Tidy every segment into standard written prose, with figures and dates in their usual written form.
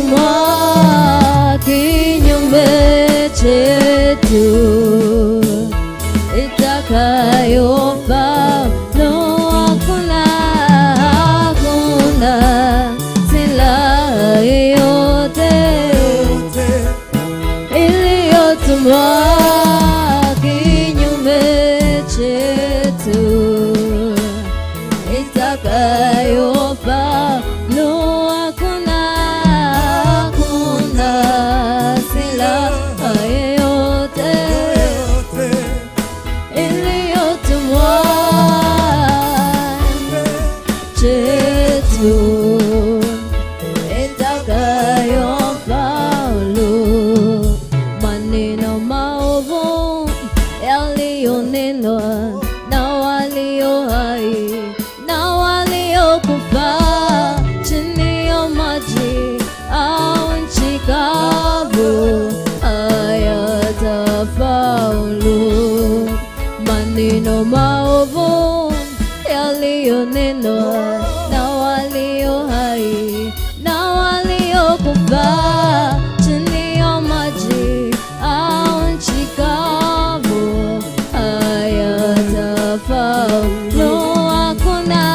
iliyotumwa kinyume chetu, itakayofaa hakuna silaha yoyote iliyotumwa kinyume chetu, itakayofaa hakuna silaha yoyote iliyotumwa chetu, itakayofaulu. Maneno maovu yaliyonenwa na walio hai na waliokufa chini ya maji au nchi kavu hayatafaulu. Maneno maovu yaliyonenwa na walio hai na waliokufa chini ya maji au nchi kavu hayatafaulu. Hakuna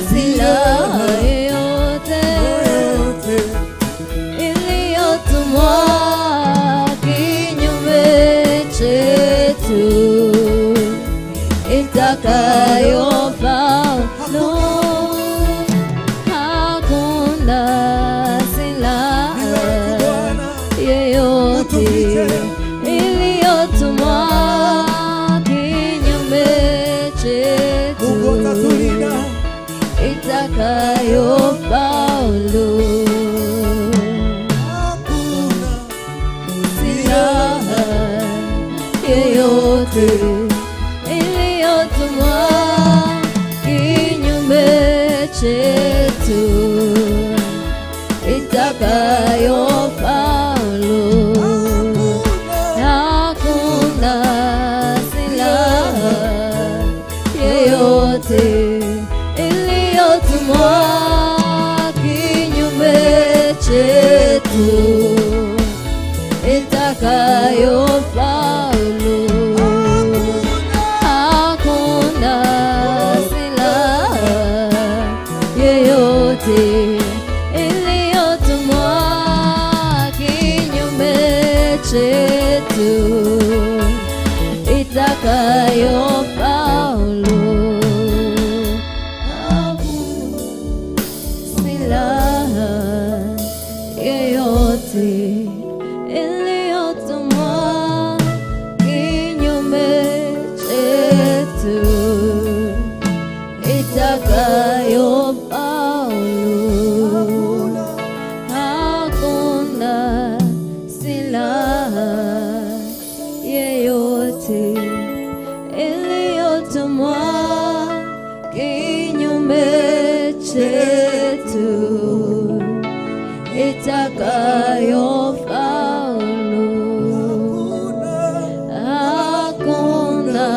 silaha yoyote iliyotumwa kinyume chetu, itakayofaulu. Hakuna silaha yoyote iliyotumwa kinyume chetu, itakayofaulu. Silaha yoyote iliyotumwa kinyume chetu, itakayofaulu. Hakuna silaha yoyote iliyotumwa kinyume chetu, itakayofaulu. Hakuna silaha yoyote iliyotumwa kinyume chetu, itakayofaulu. Silaha yoyote iliyotumwa kinyume chetu, itakayofaulu. Hakuna silaha yoyote iliyotumwa kinyume chetu, itakayofaulu. Hakuna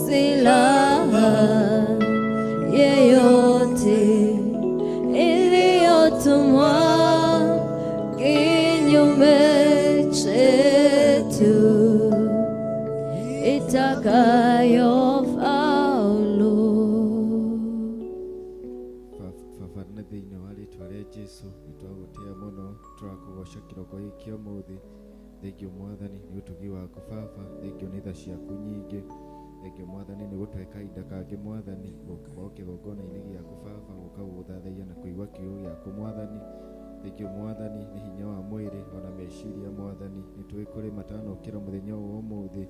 silaha yoyote iliyotumwa kinyume chetu, itakayofaulu. Baba thĩinĩ wa rĩĩtwa rĩa Jesũ nĩtwagũtĩĩa mũno, tũrakũgoca kĩroko gĩkĩ ũmũthĩ. Thengio Mwathani nĩ ũtugi waku Baba, thengio nĩ tha ciaku nyingĩ, thengio Mwathani nĩ gũtũhe kahinda kangĩ Mwathani gũka kĩgongona-inĩ gĩaku Baba, gũka gũgũthathaiya na kũigua kiugo gĩaku Mwathani. Thengio Mwathani nĩ hinya wa mwĩrĩ ona meciria Mwathani, nĩtũĩ kũrĩ matanokĩra mũthenya ũyũ ũmũthĩ,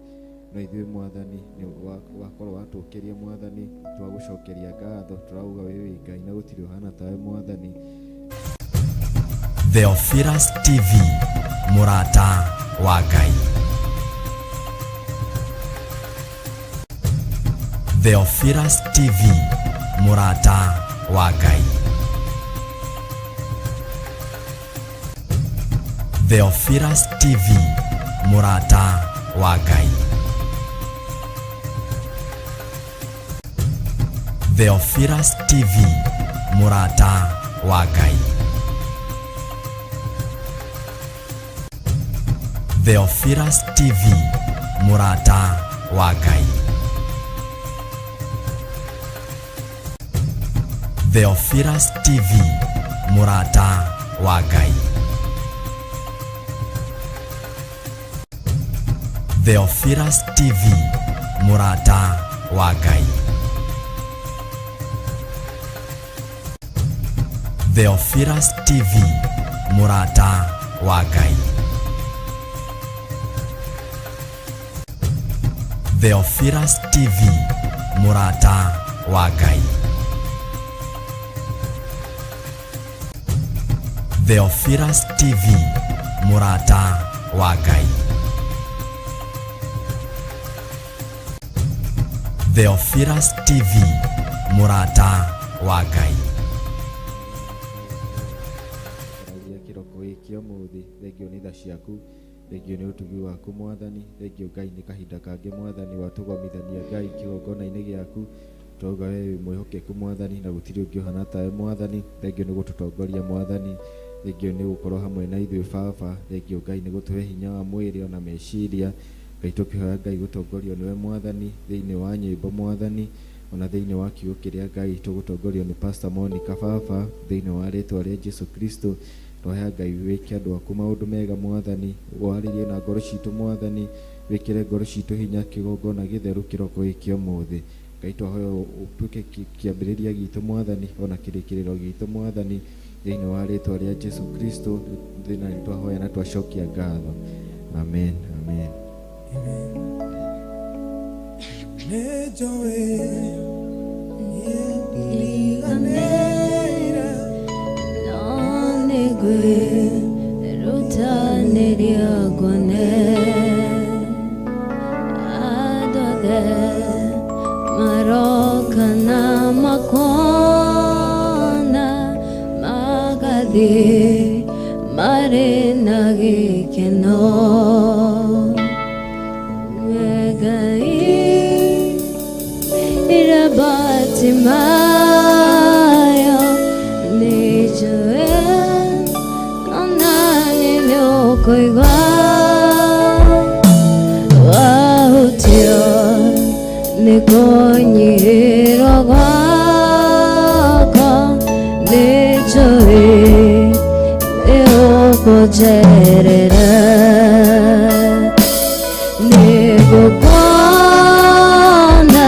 no ithuĩ Mwathani nĩ wakorwo watũkĩria Mwathani, twagũcokeria ngatho, tũrauga wĩ Ngai na gũtirĩ ũhana tawe Mwathani. Theophilus TV, mũrata wa Ngai. Theophilus TV, mũrata wa Ngai. Theophilus TV, mũrata wa Ngai. Theophilus TV, mũrata wa Ngai. Theophilus TV, mũrata wa Ngai. Theophilus TV, mũrata wa Ngai. Theophilus TV, mũrata wa Ngai. Theophilus TV, mũrata wa Ngai. Theophilus TV, mũrata wa Ngai. Theophilus TV, mũrata wa Ngai. Theophilus TV, mũrata wa Ngai. Kiroko gĩkĩ ũmũthĩ, thengio nĩ tha ciaku, thengio nĩ ũtugi waku Mwathani, thengio Ngai nĩ kahinda kangĩ Mwathani watũgomithania Ngai kĩgongona-inĩ gĩaku. Twauga wewe mwĩhokeku Mwathani na gũtirĩ ũngĩ ũhana tawe Mwathani. Thengio nĩ gũtũtongoria Mwathani, thengio nĩ gũkorwo hamwe na ithuĩ Baba, thengio Ngai nĩ gũtũhe hinya wa mwĩrĩ ona meciria. Ngai tũkĩhoya Ngai gũtongorio nĩwe Mwathani thĩinĩ wa nyĩmbo Mwathani, ona thĩinĩ wa kiugo kĩrĩa Ngai tũgũtongorio nĩ Pastor Monica Baba, thĩinĩ wa rĩtwa rĩa Jesũ Kristo. Tũhoya Ngai wĩke andũ aku maũndũ mega Mwathani, warĩrie na ngoro citũ Mwathani, wĩkĩre ngoro citũ hinya kĩgongona gĩtheru kĩroko gĩkĩ ũmũthĩ. Ngai tũhoya ũtuĩke kĩambĩrĩria gitũ Mwathani, ona kĩrĩkĩrĩro gitũ Mwathani, thĩinĩ wa rĩtwa rĩa Jesũ Kristo. Thĩna nĩ twahoya na twacokia ngatho. Amen, amen. Marokana makona magadi marina gikeno megai irabati mayo nijoe onani nyokoiga wahutio nikonyiro gwako nijoe eokojerera negokwana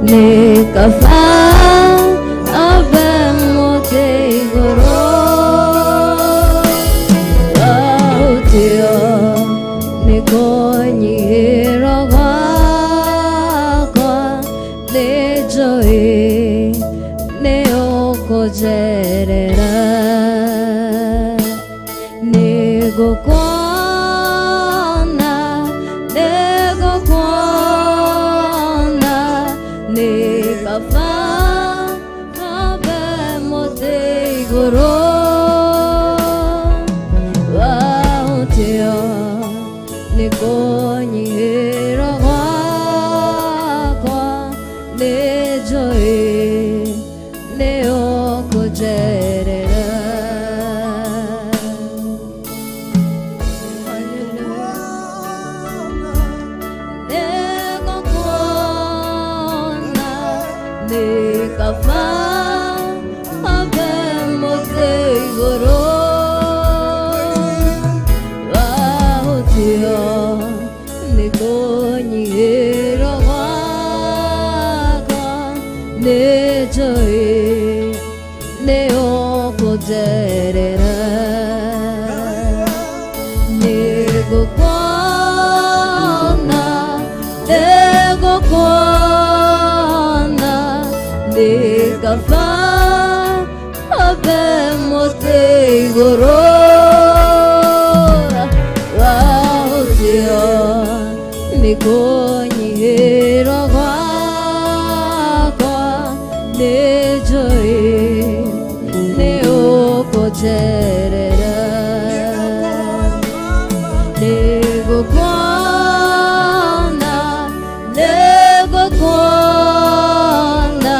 nikafa abemote igoro wautio nikonyiro gwako nijoe neokojerera negokwana nikafa abemote igoro wautio nikonyiro gwakwa nijoe neokojerera negokwana nikafa abemote igoro wahutio nikonyiro gwakwa nijoe neokojerera negokwana nikafa abemote igoro wahutio nikonyiro gwakwa nijoe neokojerera negokwana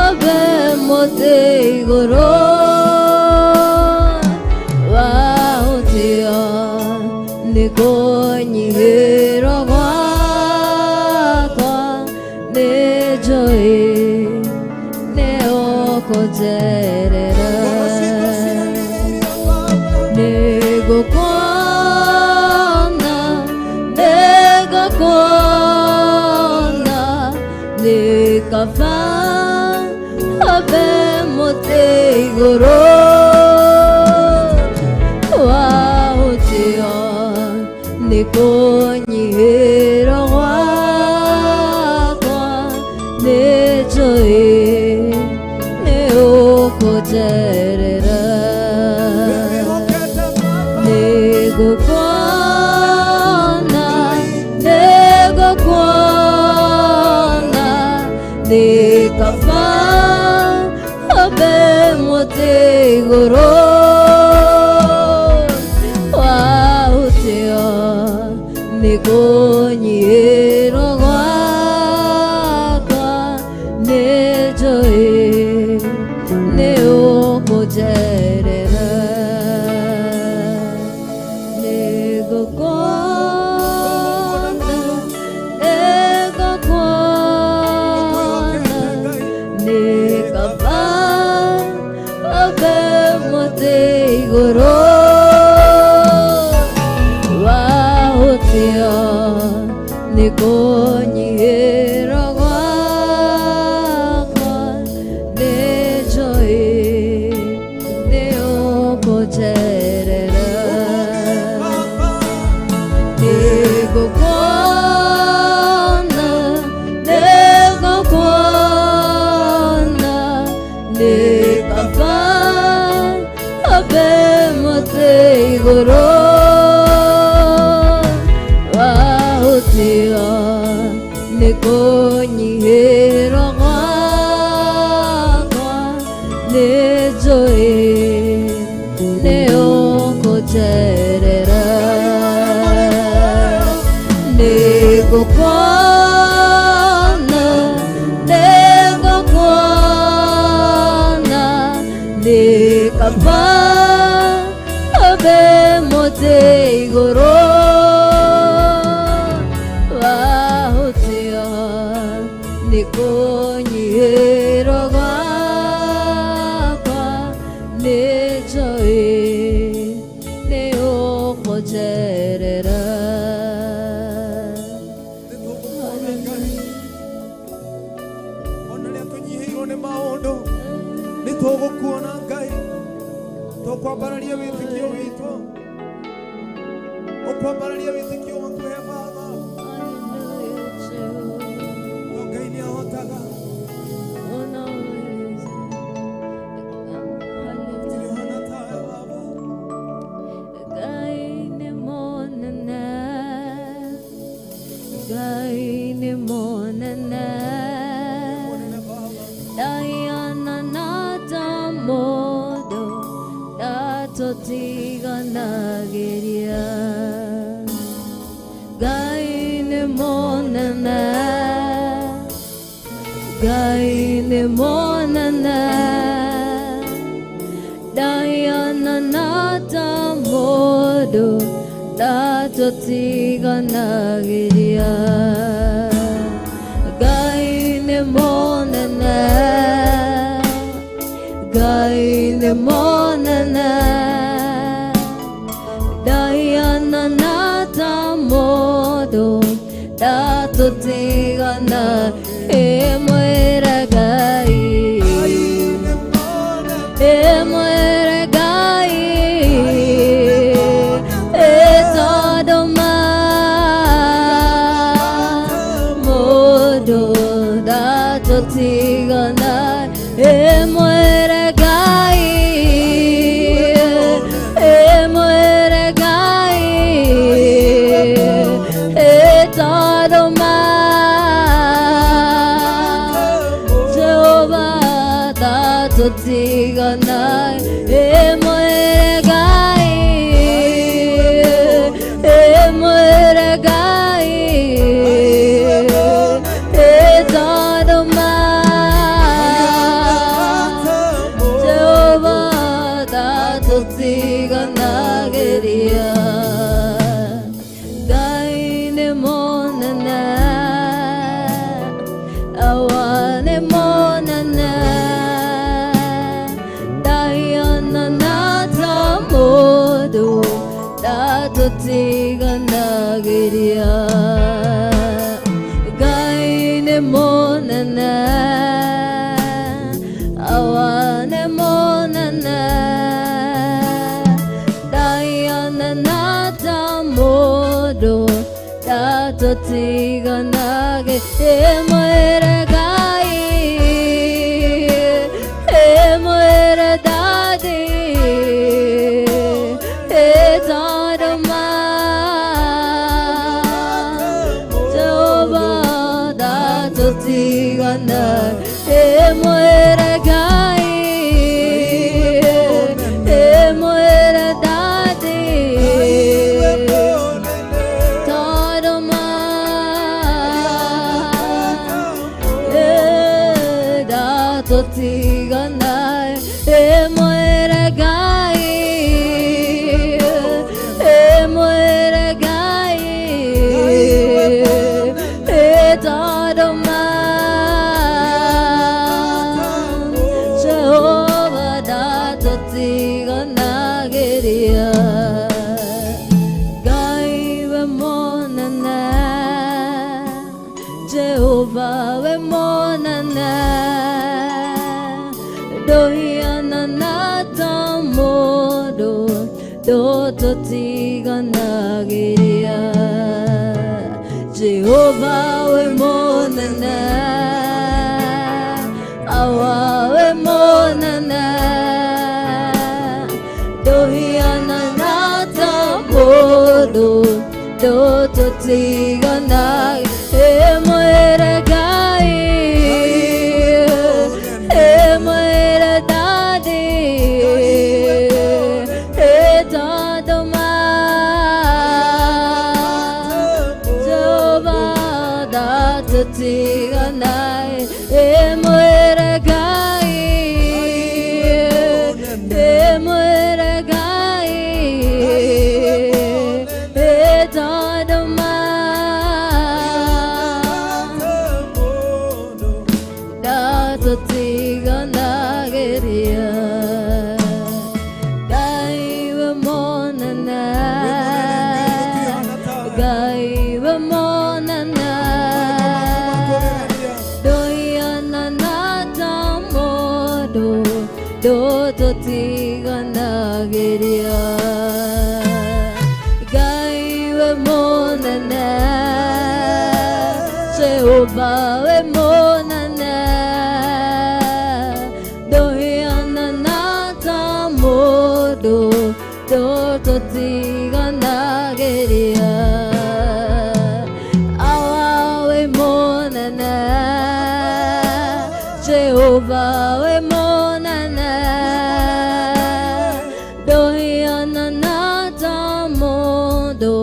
abe mote igoro wahutia nikonyihira gwakwa nijoi neokojerera negukwana nikava abe mote igoro wahutia nikonyihira gwakwa nijoi neokojerera negukwana nikava abe mote igoro wahutia nikonyihira gwakwa nijoi neokojerera igoro wahutia nikonyihira gwakwa nijoi neokojerera negukwana nikava abe mote igoro wahutia nikonyihira gwakwa nijoi neokojerera negukwana nikava abe mote igoro wahutia nikonyihira gwakwa nijoi neokojerera ona ria tunyihirwo ni maundu nitugukuona Ngai tukwambararia witikio witũ ukwambararia witikio waku he Baba Ngai nĩ ahotaga Yohana tawe Baba Ngai nĩ monene Ngai nĩ monene Diana natamodo datotiganageria Ngai nĩ monene Ngai nĩ monene Diana natamodo datotiganageria Ngai nĩ monene Ngai nĩ monene Diana natamodo datotigana emwera Ngai emwera Ngai etodoma modo datotigana emwera Ngai emwera Ngai etodoma Jehovah datotigana emwera Ngai emwera Ngai etodoma tũtiganageria Ngai nĩ mũnene awa nĩ mũnene ndaiganana ta mũndũ ndatũtiganage ĩmwĩre Ngai ĩmwĩre Daddy ĩtondũma Jehova ndatũtiganage ĩmwĩre Ngai ĩmwĩre Daddy tondũma ndatũtiganage ĩmwĩre Ngai ĩmwĩre Ngai ĩtondũma Jehova ndatũtiganagĩria Ngai we mũnene Jehova we mũnene ndũhiana ta mũndũ ndũtũtiganagĩria Jehova we mũnene awa we mũnene ndũhiana ta mũndũ ndũtũtiganagĩria ĩmwĩre Ngai ĩmwĩre Daddy ĩtondũma Jehova ndatũtiganage ĩmwĩre Ngai ĩmwĩre Ngai ĩtondũma ndatũtiganagĩria Ngai we mũnene Ngai we mũnene ndũhiana ta mũndũ ndũtũtiganagĩria Ngai we mũnene Jehova we mũnene ndũhiana ta mũndũ ndũtũtiganagĩria awa we mũnene Jehova we mũnene ndũhiana ta mũndũ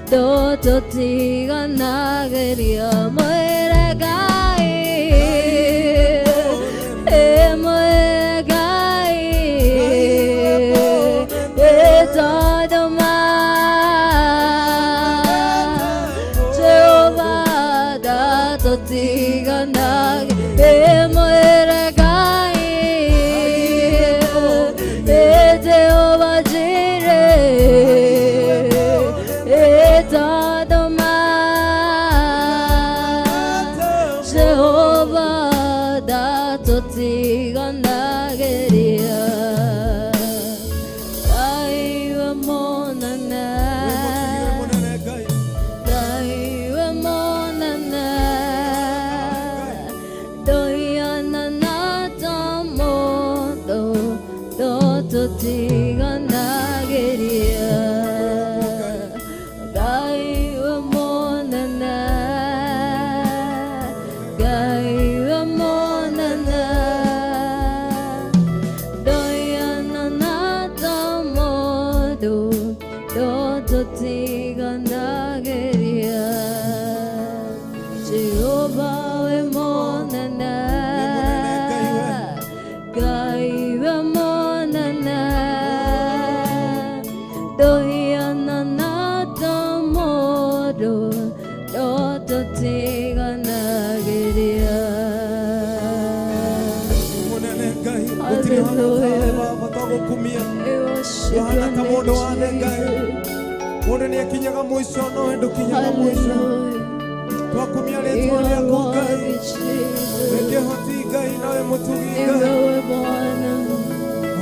ndũtũtiganagĩria mwĩre Ngai ĩmwĩre Ngai ĩtondũma Jehova ndatũtiganage ĩmwĩre Ngai Jehova Jireh ĩtondũma Jehova ndatũtiganagĩria Ngai we mũnene Ngai we mũnene ndũhiana ta mũndũ ndũtũtiganagĩria Ngai we mũnene Ngai we mũnene ndũhiana ta mũndũ ndũtũtiganagĩria Jehova we mũnene Ngai we mũnene ndũhiana ta mũndũ ndũtũtiganagĩria Hallelujah. Yohana ta mũndũ wa Ngai Mundu ni akinyaga mwisho no we ndukinyaga mwisho. Hallelujah. Twakumia You rĩtwa are rĩaku worthy, Ngai. Jesus. Wĩkĩhoti Ngai nawe mũtugi Ni Ngai. wewe Bwana.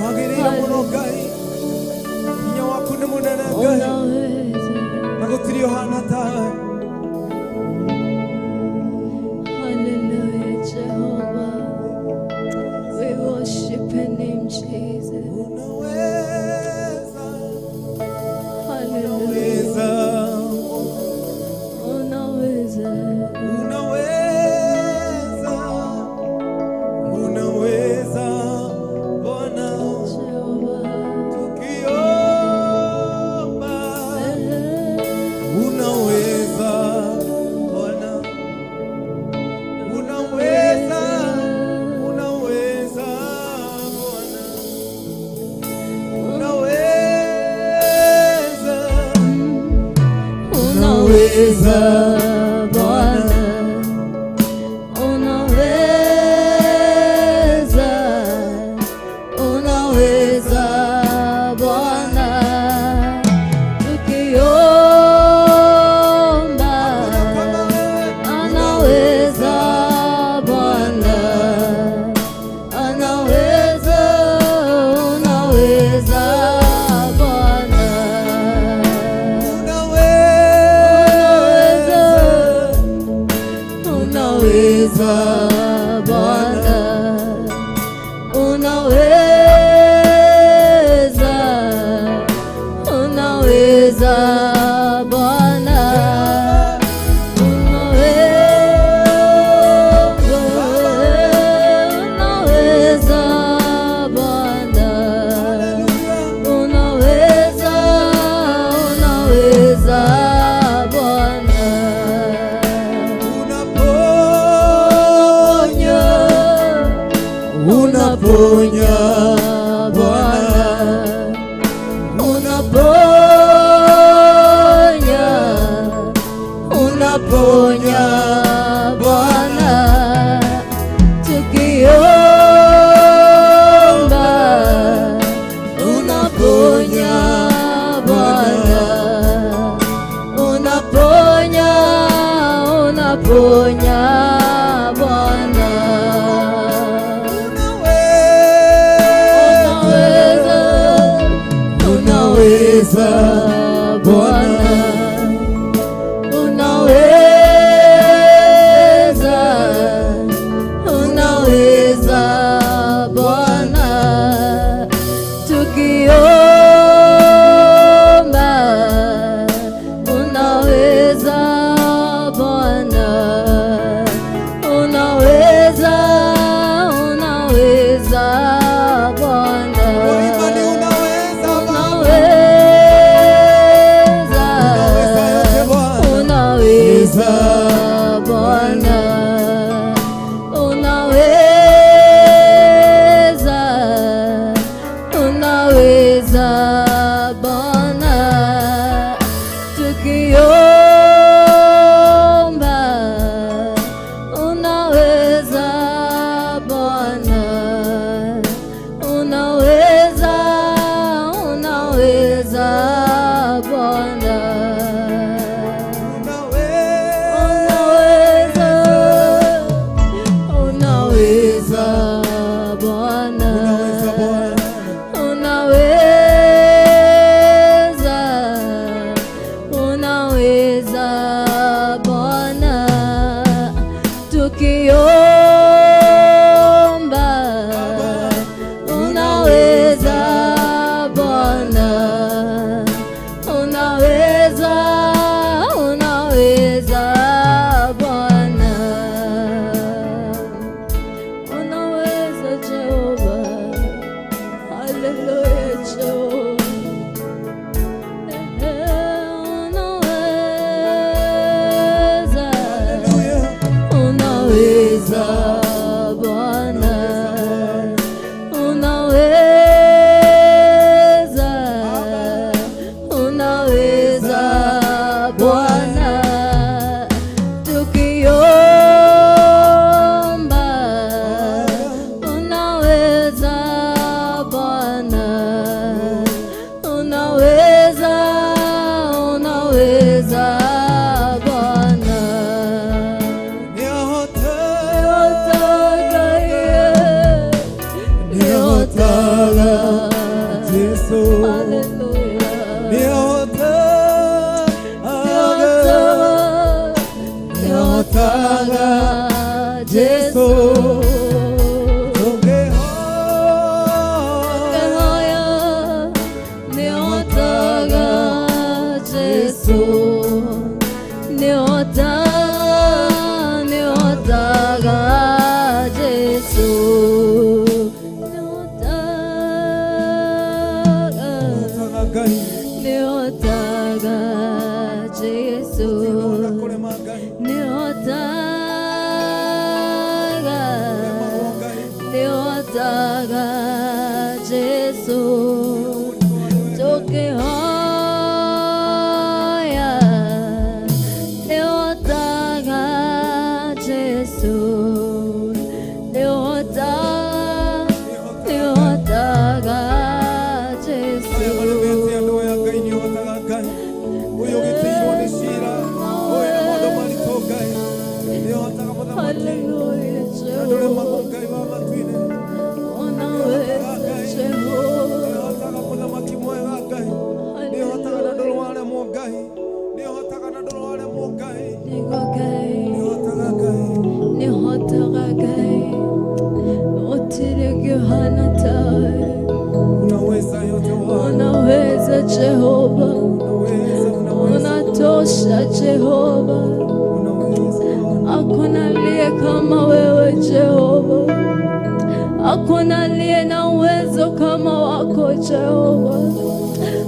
Wagĩrĩire mũno Ngai. Hinya waku nĩ mũnene Ngai. Unaweza. Na gũtirĩ ũhana tawe. Hallelujah, Jehovah. We worship your name, Jesus. Unaweza. Hallelujah. Unaweza. Unaweza Bwana, Jehovah. tukiomba. Unaweza Bwana, unaweza Bwana, unaweza Bwana, unaweza Bwana, tukiomba, anaweza Bwana, anaweza, unaweza Bwana. Unaweza Bwana, unaweza, unaweza Bwana, unaweza Bwana, unaweza, unaweza Bwana. Unaponya Bwana, unaponya, unaponya Bwana, tukiomba, unaponya Bwana, unaponya, unaponya Bwana. Unaweza Bwana, unaweza, unaweza Bwana, tukiomba, unaweza Bwana, unaweza, unaweza Bwana. Unaweza Bwana, unaweza, unaweza Bwana, tukiomba, unaweza Bwana, unaweza, unaweza Bwana. Unaweza Bwana, unaweza, unaweza Bwana, tukiomba, unaweza Bwana, unaweza, unaweza Bwana. Unaweza Jehova, haleluya Jehova, unaweza, unaweza Yesu, nihotaga Yesu. Hallelujah, Jehova. Unaweza Jehova. Unaweza Jehova, unatosha Jehova, hakuna aliye kama wewe Jehova, hakuna aliye na uwezo kama wako Jehova,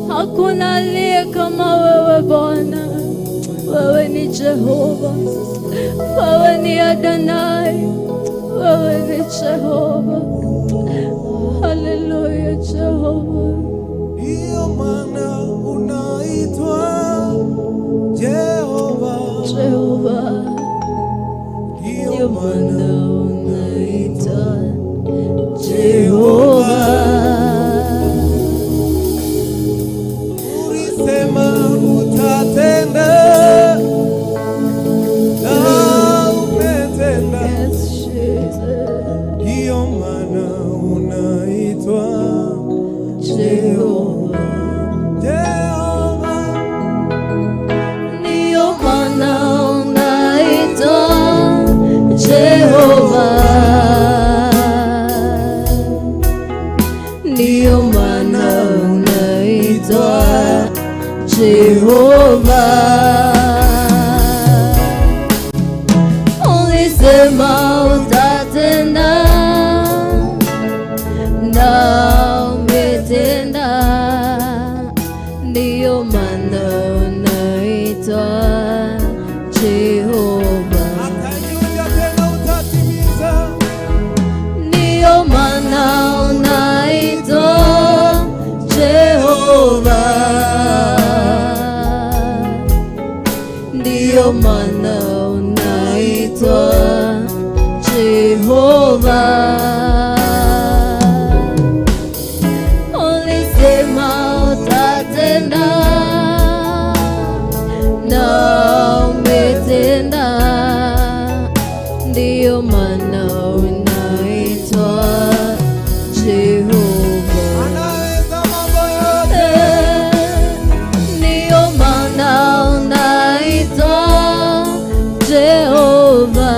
hakuna aliye kama wewe Bwana. Wewe ni Jehova, wewe ni Adonai, wewe ni Jehova. Haleluya Jehova. Ndiyo maana unaitwa Jehova. Jehova. Ndiyo maana unaitwa Jehova. Ulisema utatenda na umetenda. Yes, Jesus. Ndiyo maana unaitwa Jehova. Jehova. Ndiyo maana unaitwa Jehova. Ndiyo maana unaitwa Jehova. Ulisema utatenda na umetenda. Ndiyo maana unaitwa Jehova. Atanyuja tena utatimiza. Ndiyo maana unaitwa Jehova. Ndiyo maana unaitwa Jehova. Ulisema utatenda na umetenda. Ndiyo maana unaitwa Jehova. Anaweza mambo yote. Ndiyo maana unaitwa Jehova.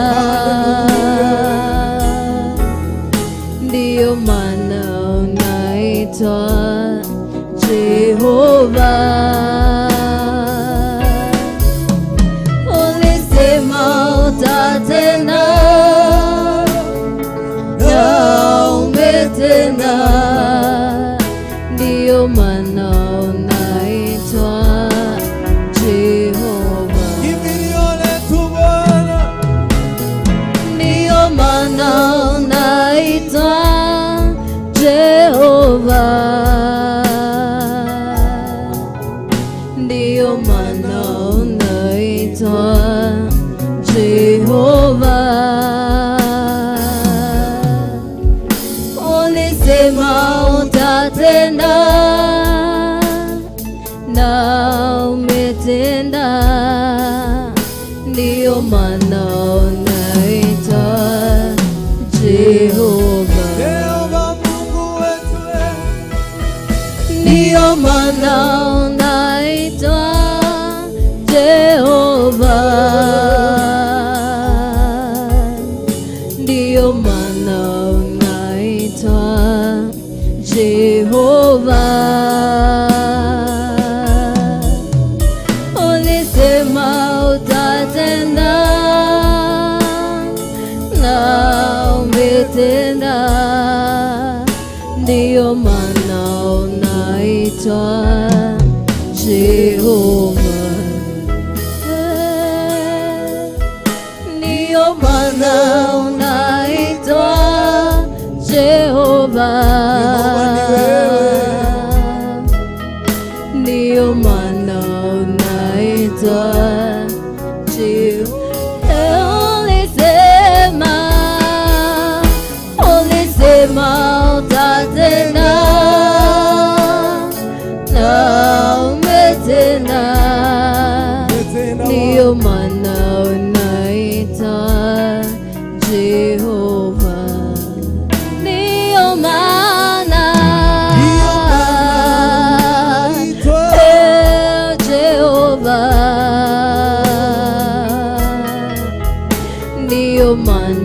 Ndiyo maana unaitwa Jehova. Ulisema utatenda na umetenda. Ndiyo maana unaitwa Jehova. Kimbilio letu Bwana. Ndiyo maana unaitwa Jehova. Ndiyo maana unaitwa Jehova. Ulisema utatenda na umetenda. Ndiyo maana unaitwa Jehova. Jehova Mungu wetu. Ndiyo maana unaitwa Jehova. Ndiyo maana unaitwa Jehova. Ulisema utatenda na umetenda. Ndiyo maana unaitwa Jehova. Ndiyo maana unaitwa Jehova. Ndiyo maana unaitwa Jehova. Ulisema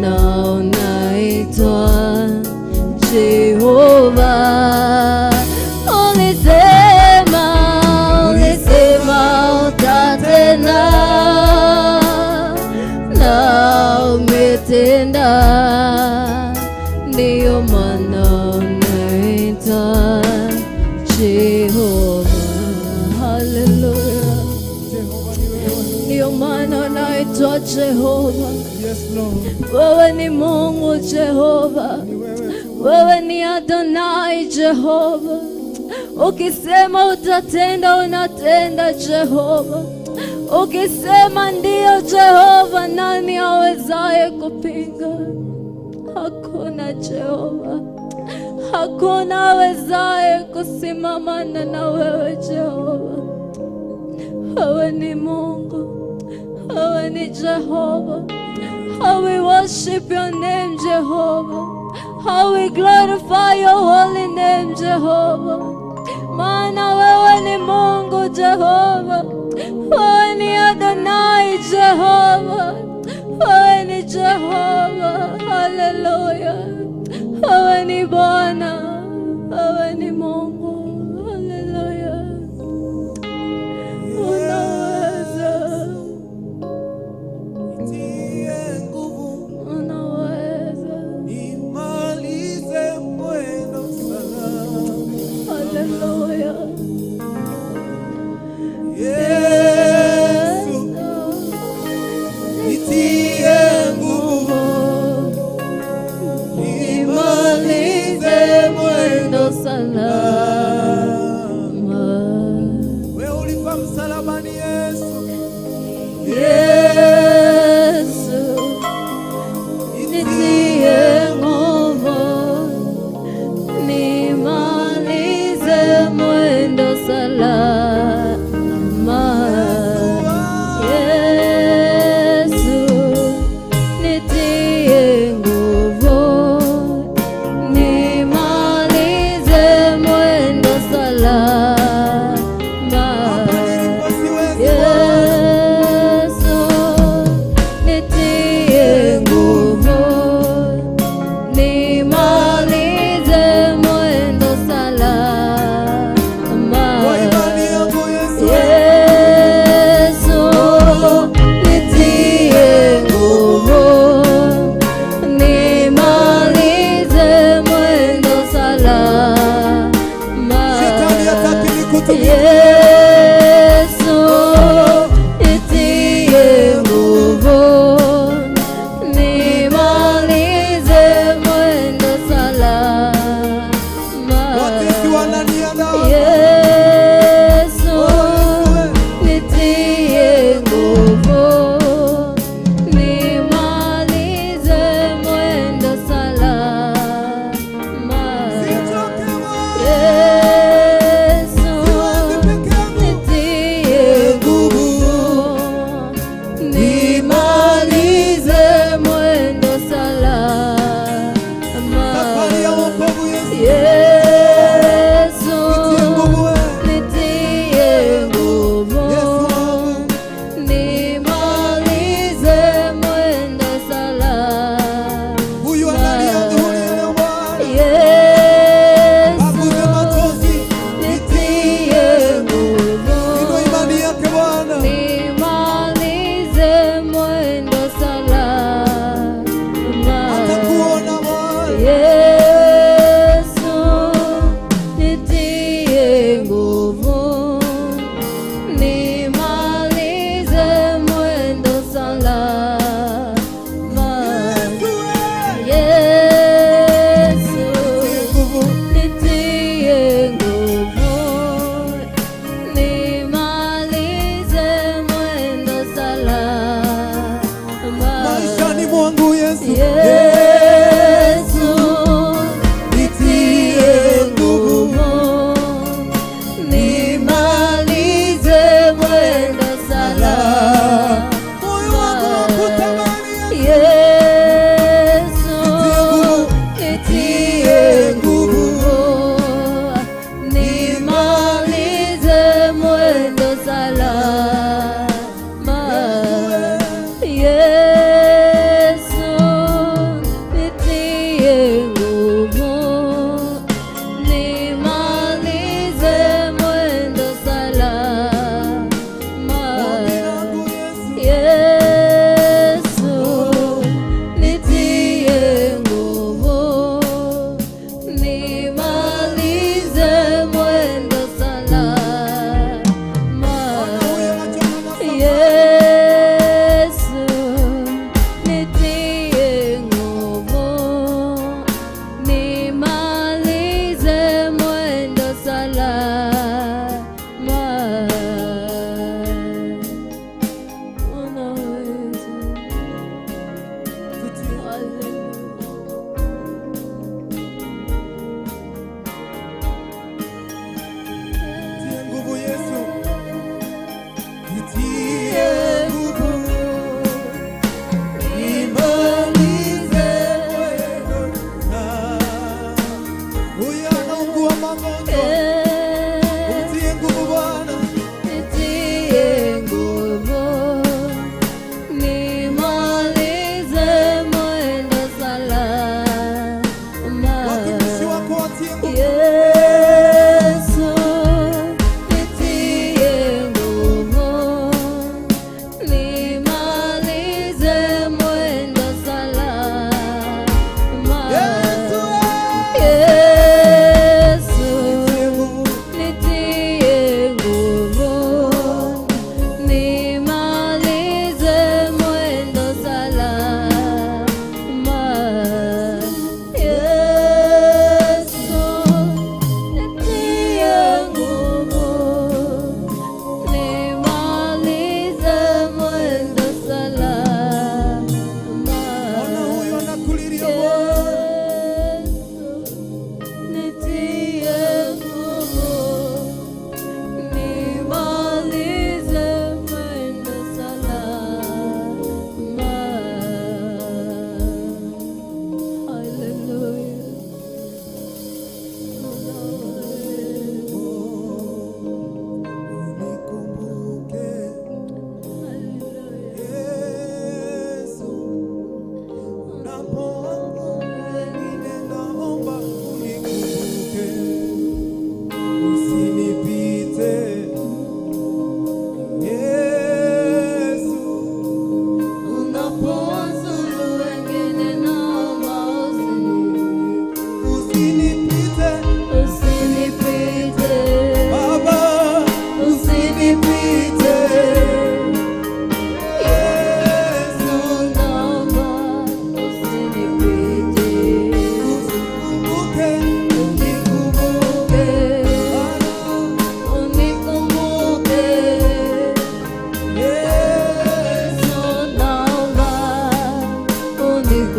Bwana unaitwa Jehova. Ulisema utatenda na umetenda, ndiyo maana unaitwa Jehova. Haleluya, ndiyo maana unaitwa Jehova. Wewe ni Mungu Jehova, wewe ni Adonai Jehova. Ukisema utatenda, unatenda Jehova. Ukisema ndiyo Jehova, nani awezaye kupinga? Hakuna Jehova, hakuna awezaye kusimamana na wewe Jehova. Wewe ni Mungu, wewe ni Jehova. How we worship your name Jehovah, how we glorify your holy name Jehovah. Maana wewe ni Mungu Jehova, wewe ni Adonai Jehova, wewe ni Jehova. Haleluya, wewe ni Bwana, wewe ni Mungu. Haleluya, unaweza, unaweza. Imalize mwendo salama. Haleluya. Yesu, nitie nguvu, Nimalize mwendo salama. wewe ulifa msalabani Yesu. Yesu, nitie nguvu, nimalize mwendo salama. Yesu, nitie nguvu, nimalize mwendo salama. Yesu, nitie nguvu, nimalize mwendo salama. Kwa imani yangu Yesu. Yesu, nitie nguvu, nimalize mwendo salama. Shetani hataki nikutumie. Yesu, nitie nguvu, nimalize mwendo salama. Watesi wananiandama. Yesu, nitie nguvu, nimalize mwendo salama. Sichoke Bwana. Yesu, Siwezi peke yangu. nitie nguvu, nimalize mwendo salama. Safari ya wokovu Yesu. Yesu, Nitie nguvu wewe. nitie nguvu, Yesu wangu. nimalize mwendo salama. Huyu ananiadhuri leo Bwana. Yesu, Aguze machozi. nitie nguvu, Ino imani yake Bwana. nimalize mwendo salama. Atakuona Bwana. Yesu, nitie nguvu, nimalize mwendo salama. Yesu, nitie nguvu, nimalize mwendo salama. Maishani mwangu Yesu. Yesu, nitie nguvu, nimalize mwendo salama. Moyo wangu wakutamani Yesu. Yesu, nitie nguvu, nimalize mwendo salama. Yesu,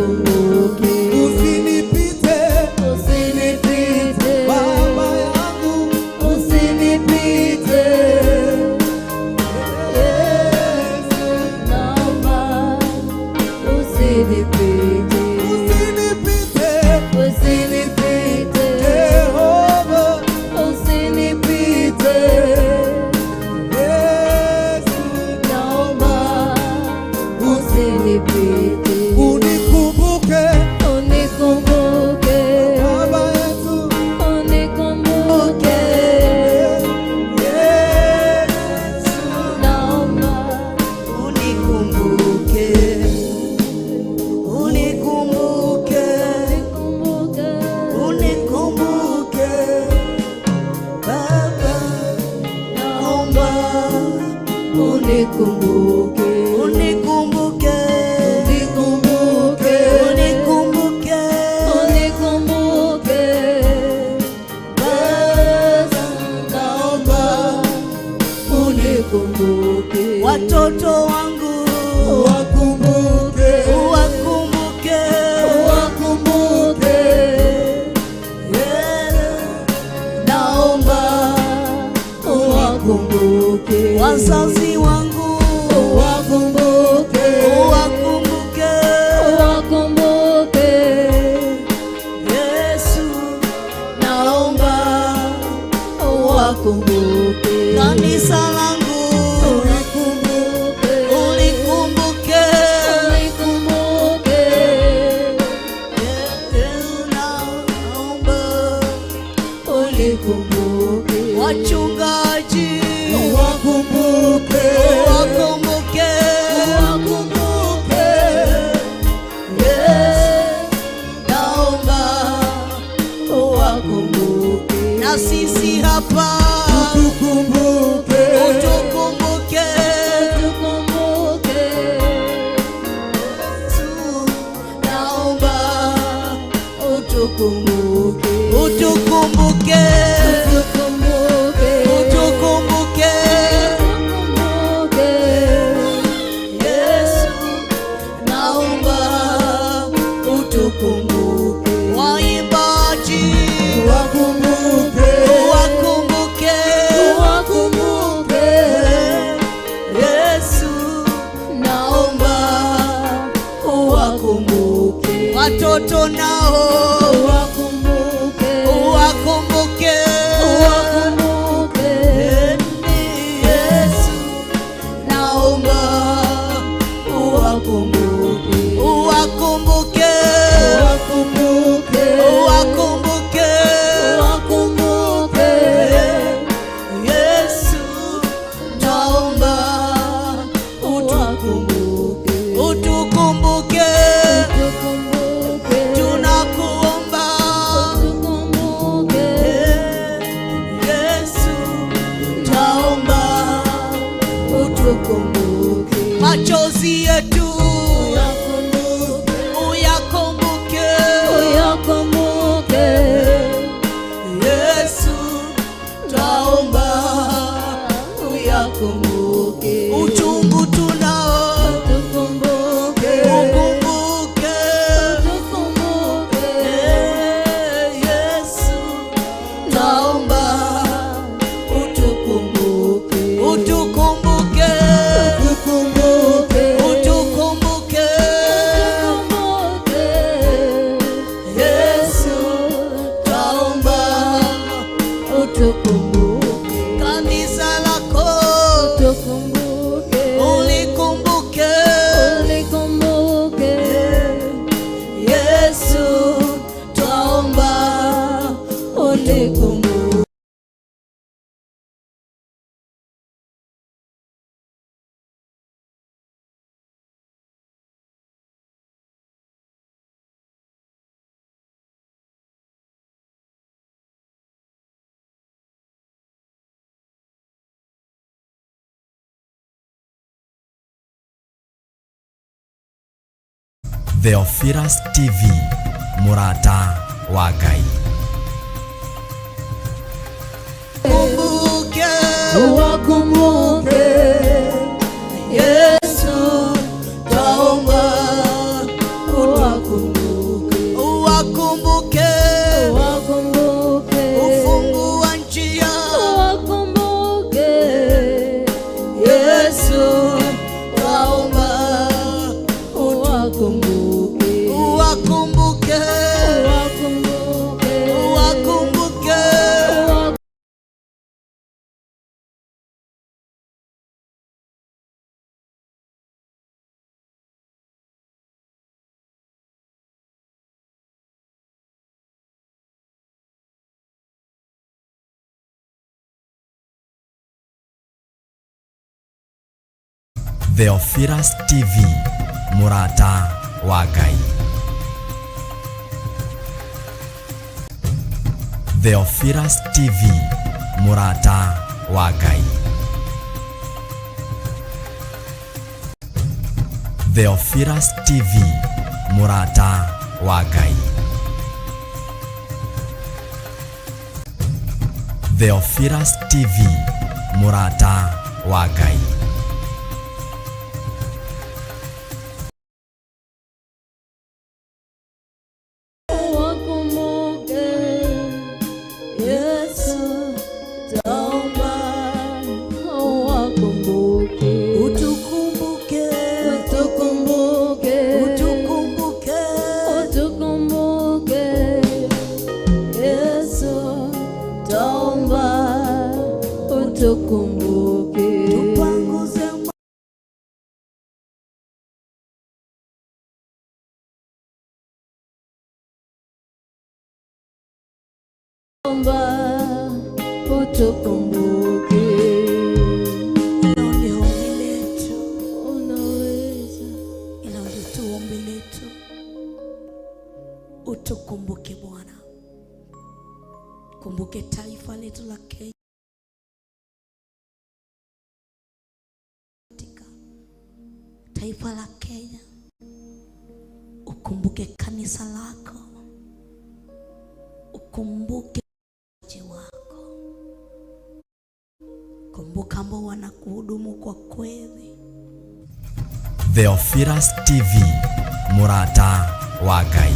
unikumbuke. Usinipite, Usinipite Baba yangu, usinipite. Yesu. Naomba usinipite. Usinipite, Usinipite Jehova, usinipite. Yesu. Naomba usinipite. Unikumbuke, Unikumbuke Baba yetu, unikumbuke. Yesu. Naomba Unikumbuke, unikumbuke, unikumbuke. unikumbuke Baba, naomba Unikumbuke. unikumbuke, Unikumbuke. unikumbuke Unikumbuke. Baba, naomba unikumbuke. watoto wangu, Wakumbuke, uwakumbuke, Wakumbuke. naomba Wakumbuke. wazazi wangu, Wakumbuke. uwakumbuke Wakumbuke. Yesu, Naomba wakumbuke. kanisa langu Unikumbuke. ulikumbuke, Unikumbuke. naomba Unikumbuke. wachungaji wakumbuke, wakumbuke, Wakumbuke. naomba Wakumbuke. na sisi hapa tukumbuke, utukumbuke, Tukumbuke. naomba Utukumbuke. utukumbuke, Tukumbuke. utukumbuke Tukumbuke. Yesu, Naomba utukumbuke. waimbaji wakumbuke, wakumbuke, Wakumbuke. Yesu, Naomba uwakumbuke. watoto nao Wakumbuke. wakumbuke, Wakumbuke. Yesu, Naomba uwakumbuke. uwakumbuke, Wakumbuke. uwakumbuke, Wakumbuke. Yesu, Naomba uwakumbuke. utukumbuke, Tukumbuke. tunakuomba Tukumbuke. Yesu, Naomba utukumbuke. machozi yetu Uyakumbuke. uyakumbuke, Uyakumbuke. Yesu, Naomba uyakumbuke. uchungu tunao Tukumbuke. ukumbuke, Tukumbuke. Yesu, Naomba utukumbuke. utukumbuke, Tukumbuke. utukumbuke, Tukumbuke. Yesu, Naomba utukumbuke. kanisa lako Tukumbuke. ulikumbuke, Ulikumbuke. Yesu, Twaomba ulikumbuke. Theophilus TV, Murata wa Ngai. kumbuke, Wakumbuke. Yesu, twaomba uwakumbuke. utukumbuke, wakumbuke, ufungua njia, wakumbuke, Yesu twaomba, wakumbuke, wakumbuke, wakumbuke, wakumbuke. Theophilus TV, Murata wa Ngai. Theophilus TV, Murata wa Ngai. Theophilus TV, Murata wa Ngai. Theophilus TV, Murata wa Ngai. Utukumbuke. Hilo ndio ombi letu. Unaweza. Hilo ndio tu ombi letu. Utukumbuke Bwana. Kumbuke taifa letu la Kenya. Taifa la Kenya. Ukumbuke kanisa lako. Ukumbuke wako. Kumbuka ambao wanakuhudumu kwa kweli. Theophilus TV, Murata wa Ngai.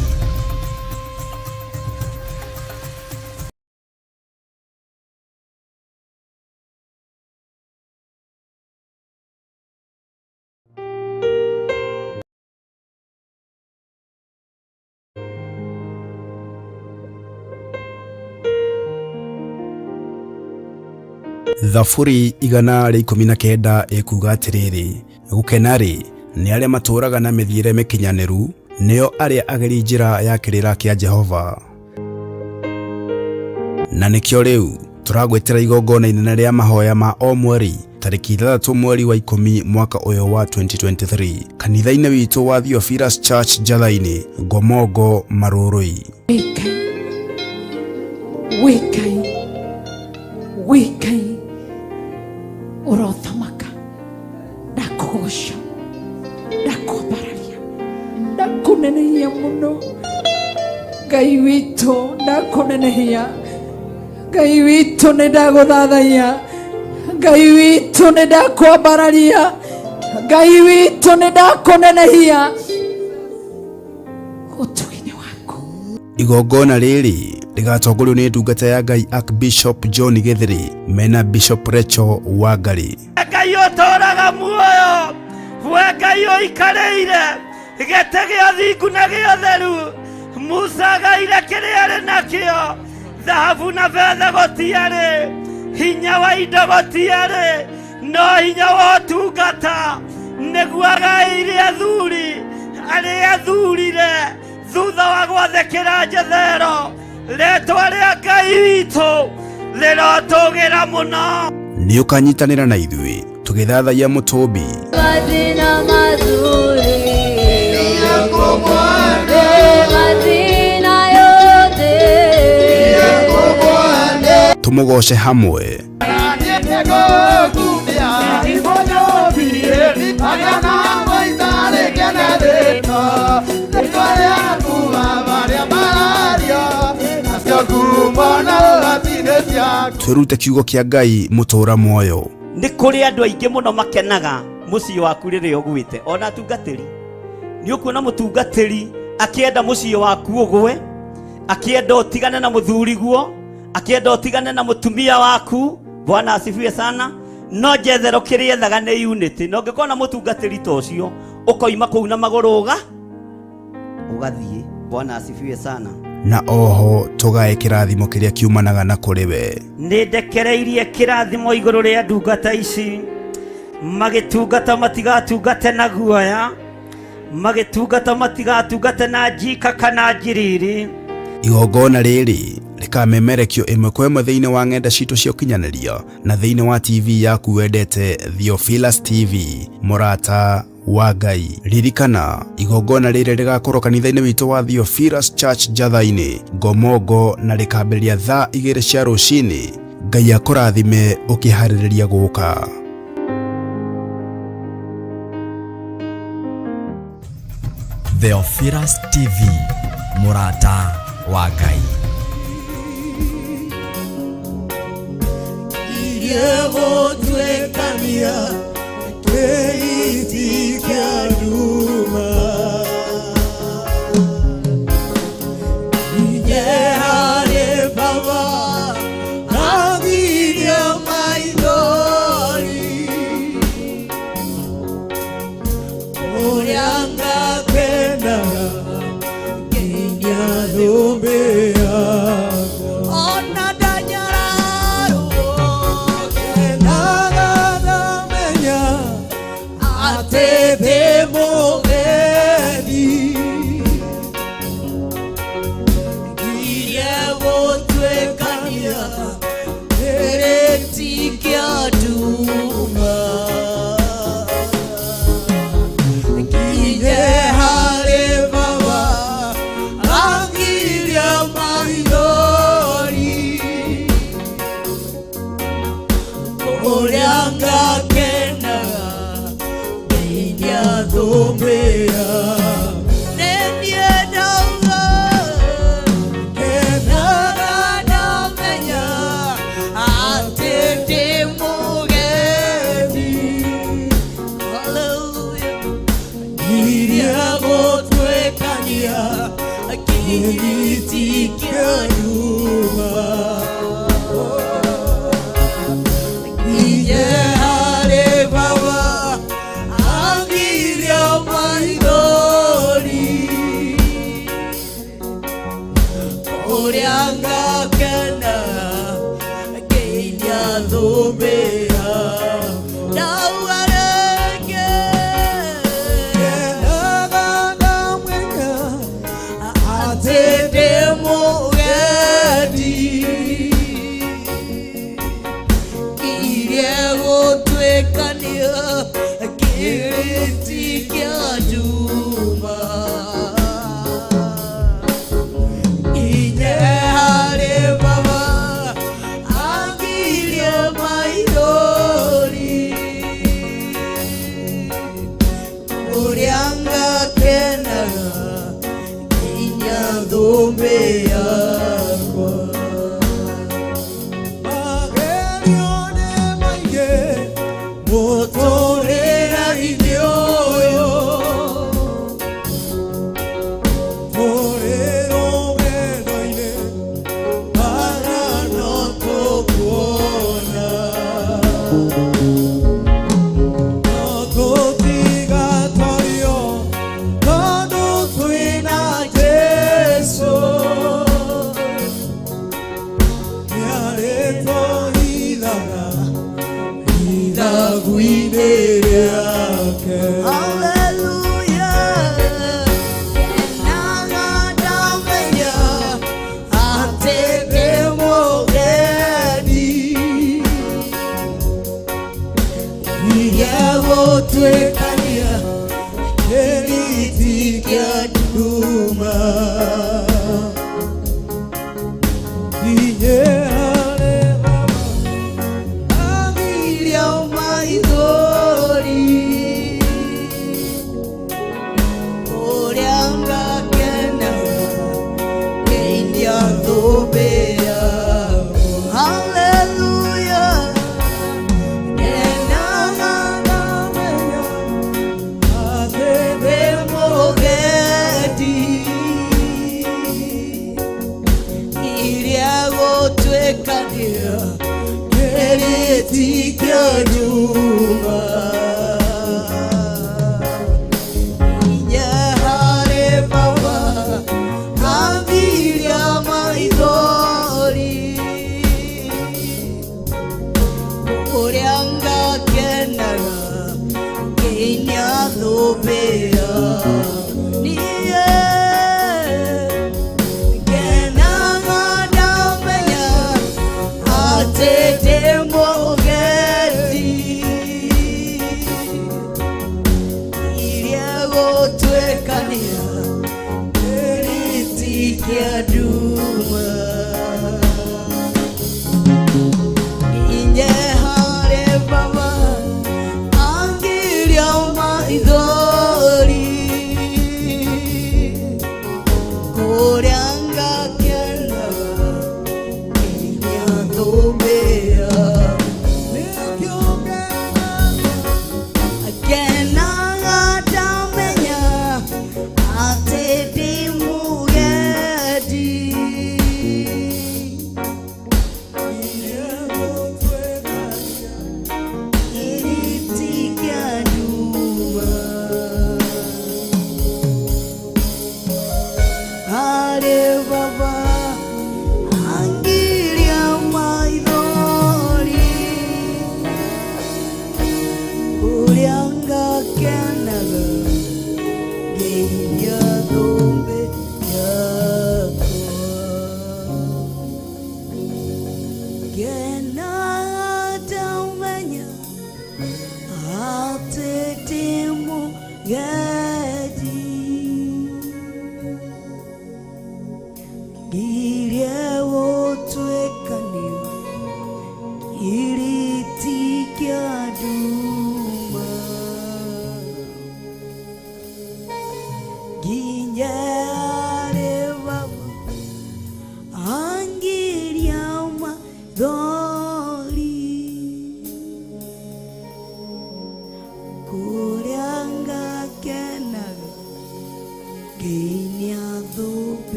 Thaburi 119 ikuga atiriri, gukena ri ni aria maturaga na mithiire mikinyaniru, nio aria ageri njira ya kirira kia Jehova. Na nikio riu turagwetera igongona inene ria mahoya ma o mweri tariki 3 mweri wa 10 mwaka uyu wa 2023 kanitha-ini witu wa Theophilus Church Jalaini, Gomongo, Marurui. Wikai urothamaka ndakugosha ndakubararia ndakunenehia muno Ngai witu, ndakunenehia Ngai witu, nindaguthathaiya Ngai witu, nindakwambararia Ngai witu, nindakunenehia utugi-ini waku. Igongona riri rigatongorio ni ndungata ya Ngai Archbishop John Githeri mena Bishop Rachel Wangari. Ngai utoraga muoyo, we Ngai uikareire gete gĩa thingu na gĩa theru. Musa gaire kĩrĩa arĩ nakĩo, thahabu na betha gũtiarĩ, hinya wa indo gũtiarĩ, no hinya wa ũtungata nĩguo agaĩire athuri arĩa athurire thutha wa gwathĩkĩra njethero. Rĩĩtwa rĩa Ngai witũ rĩrotũgĩra mũno. Nĩ ũkanyitanĩra na ithuĩ tũgĩthathaiya Mũtũmbi. Majina mazuri yako Bwana, majina yote yako Bwana, tumugoce hamwe. Twirute kiugo kia Ngai mutura muoyo. Nĩ kũrĩ andũ aingĩ mũno makenaga mũciĩ waku rĩrĩa ũgwĩte. Ona tungatĩri nĩ ũkuona mũtungatĩri akĩenda mũciĩ waku ũgwe, akienda utigane na muthuri guo, akienda utigane na mutumia waku. Bwana asifiwe sana. No jethero kiria ethaga ni unity. No ngikona mutungatiri ta ucio ukoima kuu na maguru ugathie. Bwana asifiwe sana. Na oho tugae kirathimo kiria kiumanaga na kuri we. Nindekereirie kirathimo iguru ria ndungata ici, magitungata matigatungate na guoya, magitungata matigatungate na njika kana njiriri. Igongona riri rikamemerekio imwe kwa imwe thiini wa ng'enda citu cia ukinyaniria na thiini wa TV yaku wendete Theophilus TV, murata wa Ngai. Ririkana igongona riri rigakorwo kanitha-ini witu wa Theophilus Church Jathaini Ngomongo na rikambĩrĩria thaa 2 cia rũcinĩ. Ngai akũrathime ũkĩharĩrĩria gũka. Theophilus TV, murata wa Ngai. Diego tuekania tuitikia duma Ijehare baba agiria maidori Orianga kenda Kenya dombea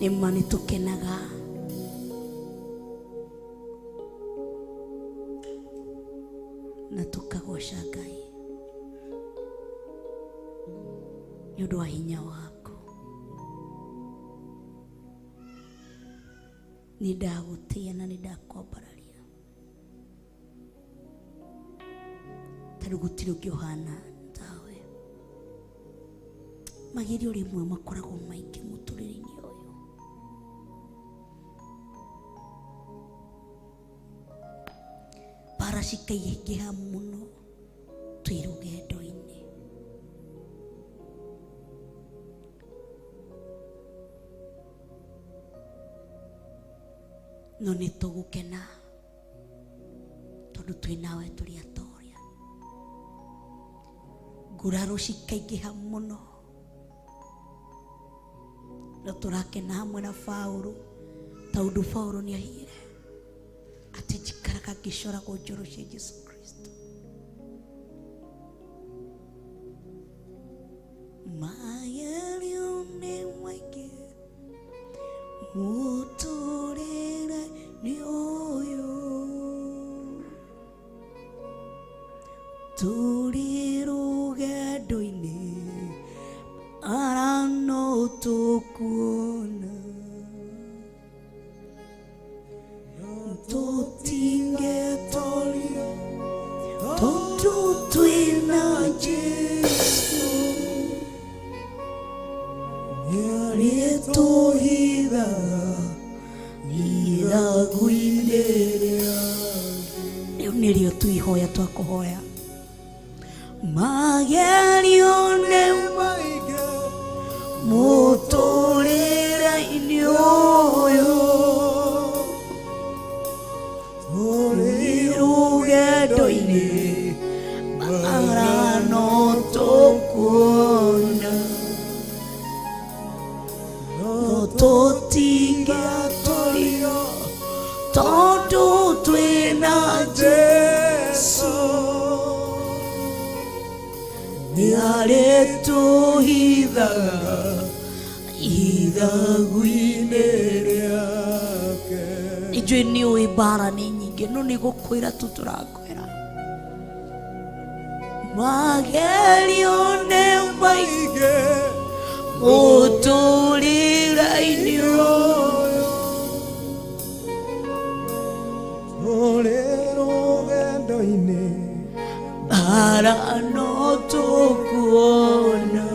Imani tukenaga na tukagoca Ngai nĩ ũndũ wa hinya waku. Nĩ ndagũtĩa na nĩ ndakwambararia, tondũ gũtirĩ ũngĩ ũhana tawe. Magerio rĩmwe makoragwo maingĩ mũtũrĩre-inĩ ũyũ. Bara cikaingĩha mũno twĩ rũgendo-inĩ. No nĩ tũgũkena tondũ twĩ nawe tũrĩ atoria. Nguraro cikaingĩha mũno no tũrakena hamwe na Paulo, tondũ Paulo nĩ ahire atĩ njikaraga ngĩcoragwo njũru cia Jesu Kristo. Magerio nĩ maingĩ mũtũrĩre-inĩ ũyũ, tũrĩ rũgendo-inĩ ara no tũkuona. Tũtingĩtorio tondũ twĩna Jesũ, nĩarĩtũhithaga iragu-inĩ rĩake. Rĩu nĩrĩo twihoya twakũhoya. Magerio nĩ maingĩ mũtũrĩre-inĩ ũyũ, rũgendo-inĩ ara no tũkuona. No tũtingĩtorio tondũ twĩna Jesũ, nĩarĩtũhithaga ithagu-inĩ rĩake. njui ni uibara ni nyingi no ni gukwira tu turakwira magerio ne maige utulira inyo Olero gendo ine ara no tukuona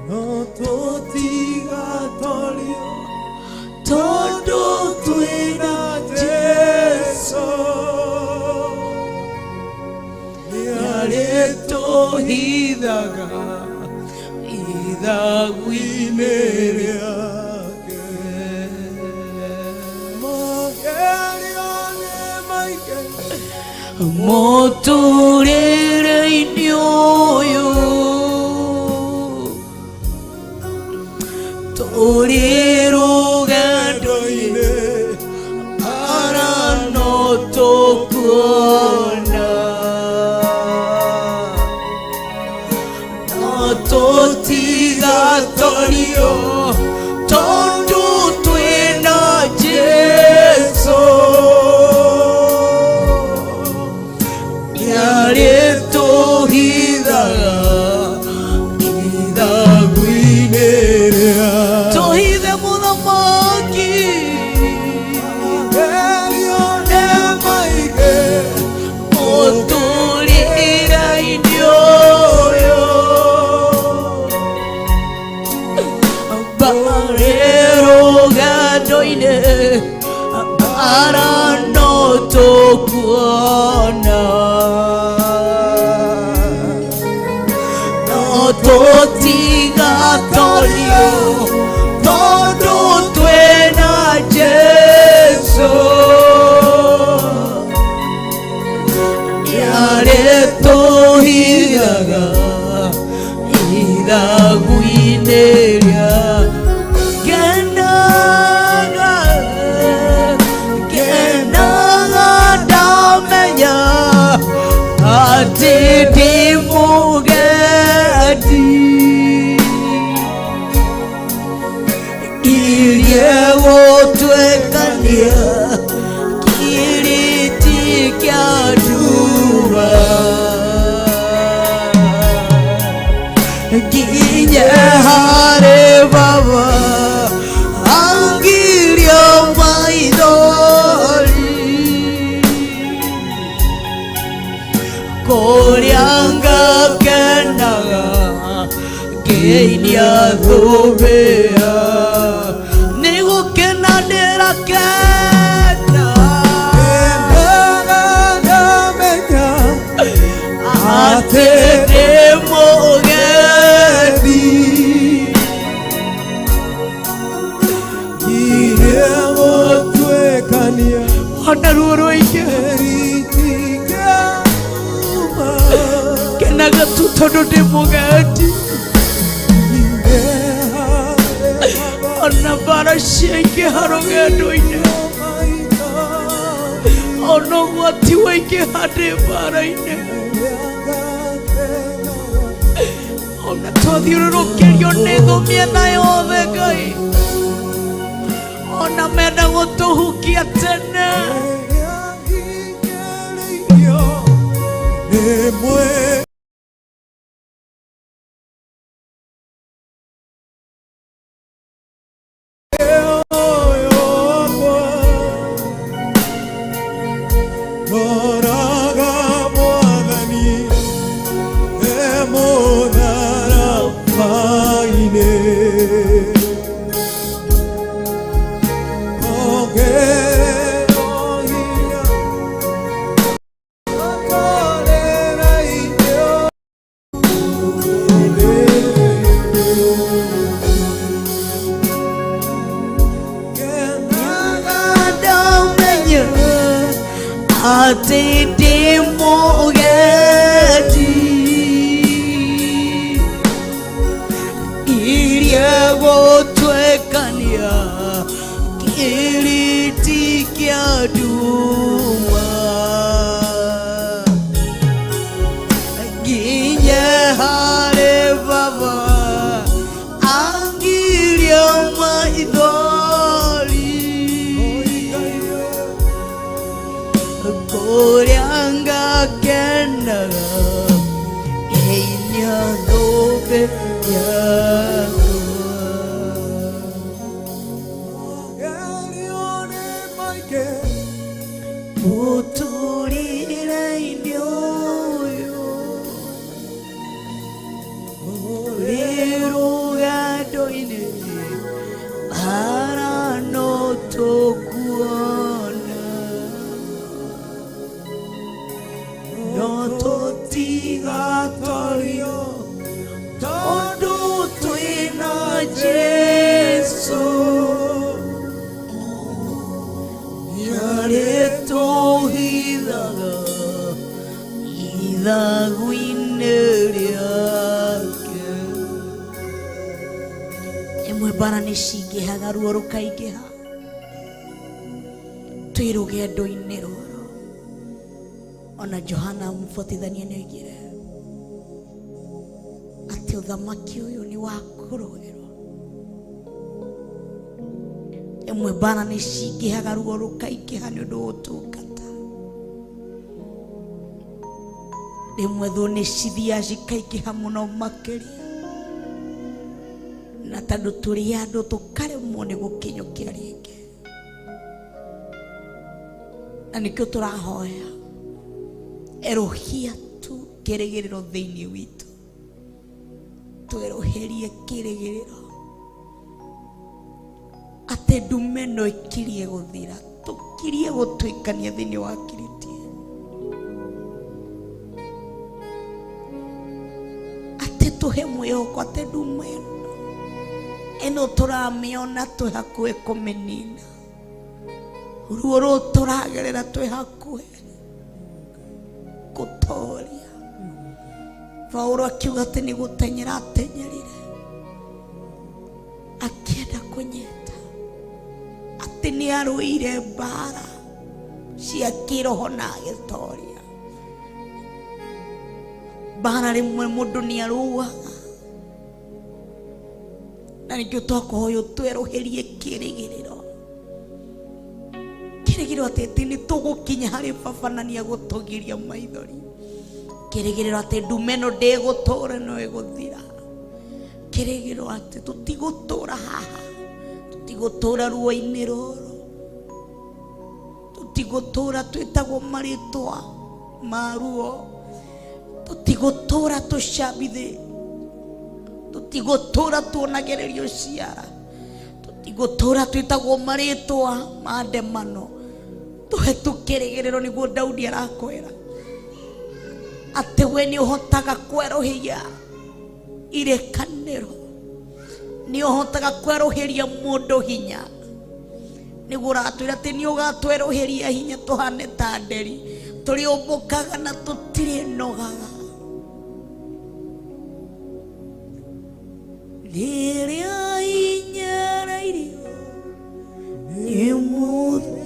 no totiga tolio todo tuina Jesu yare to hidaga idagwineria moturere inyoyo torero gandoine arano tokona no totiga torio tondu twena Jesu Yareto hidaga idagwinerea tohide munamaki erione maige otulira indioyo barero gadoine arano tokuona totiga tolio todo tuena Jesu yareto hidaga idagwineria genaga damenya atidimugadi Kiriego tuekania kiriti kya duwa Ginye hare baba angirio maidori Koryanga kenaga geinia dhubea Nigo kenadera kena Kenaga menya Ate demogedi Kirego tuekania Onaruro ike Eritika Kenaga tutodo demogedi Ona bara sheke harogedo ine Ono wati weke hade bara ine Ona todhiro kerio nego miena yove kai Ona mena gotohuki atene Nemwe Atidimogedi Kiriego tuekania kiriti kya duma Ginye hare baba angirio maidori Orianga kenaga Heinya dobe yako Elione maike Putulire indioyo Liruga doine Para no tokuona No totiga torio Todo tuina Jesu Yare tohidaga Ida guineriake Emwe bara nishigehaga ruo rukaigeha Twiruge ndoinĩ rũrũ ona Johana mũbatithania nĩoigire atĩ ũthamaki ũyũ nĩ wa kũrũĩrwo Emwe bara nĩcingĩhaga ruo rũkaingĩha nĩ ũndũ wa ũtungata rĩmwe thũ nĩcithiaga cikaingĩha mũno makĩria na tondũ tũrĩ andũ tũkaremwo nĩ gũkinyũkia rĩngĩ na nĩkĩo tũrahoya erohia tu kĩrĩgĩrĩro thĩinĩ witũ tweroherie kĩrĩgĩrĩro atĩ ndume no ĩkirie gũthira tũkirie gũtuĩkania thĩinĩ wa Kristo atĩ tũhe mwĩhoko atĩ ndume ĩno tũramĩona twĩ hakuhĩ kũmĩnina ruo rũu tũragerera twĩ hakuhĩ gũtoria Paulo akiuga atĩ nĩ gũteng'era atengerire akĩenda kũnyita atĩ nĩ arũire mbara cia kĩroho na agĩtoria mbara rĩmwe mũndũ nĩ arũaga na nĩkĩo twakũhoya tweroherie kĩrĩgĩrĩro atĩ nĩ tũgũkinya harĩ baba na nĩ agũtũgiria maithori kĩrĩgĩrĩro atĩ ndume ĩno ndĩgũtũra no ĩgũthira kĩrĩgĩrĩro atĩ tũtigũtũra haha tũtigũtũra ruo-inĩ rũrũ tũtigũtũra twĩtagwo marĩtwa ma ruo tũtigũtũra tũcambithĩ tũtigũtũra tuonagererio ciara tũtigũtũra twĩtagwo marĩtwa ma ndemano tũhe tũkĩrĩgĩrĩro nĩguo Daudi arakwĩra atĩ we nĩ ũhotaga kweroheria irekanĩro nĩ ũhotaga kweroheria mũndũ hinya nĩguo ũratwĩra atĩ nĩ ũgatweroheria hinya tũhane ta nderi tũrĩũmbũkaga na tũtirĩnogaga rĩrĩa inyarairio nĩ mũthĩ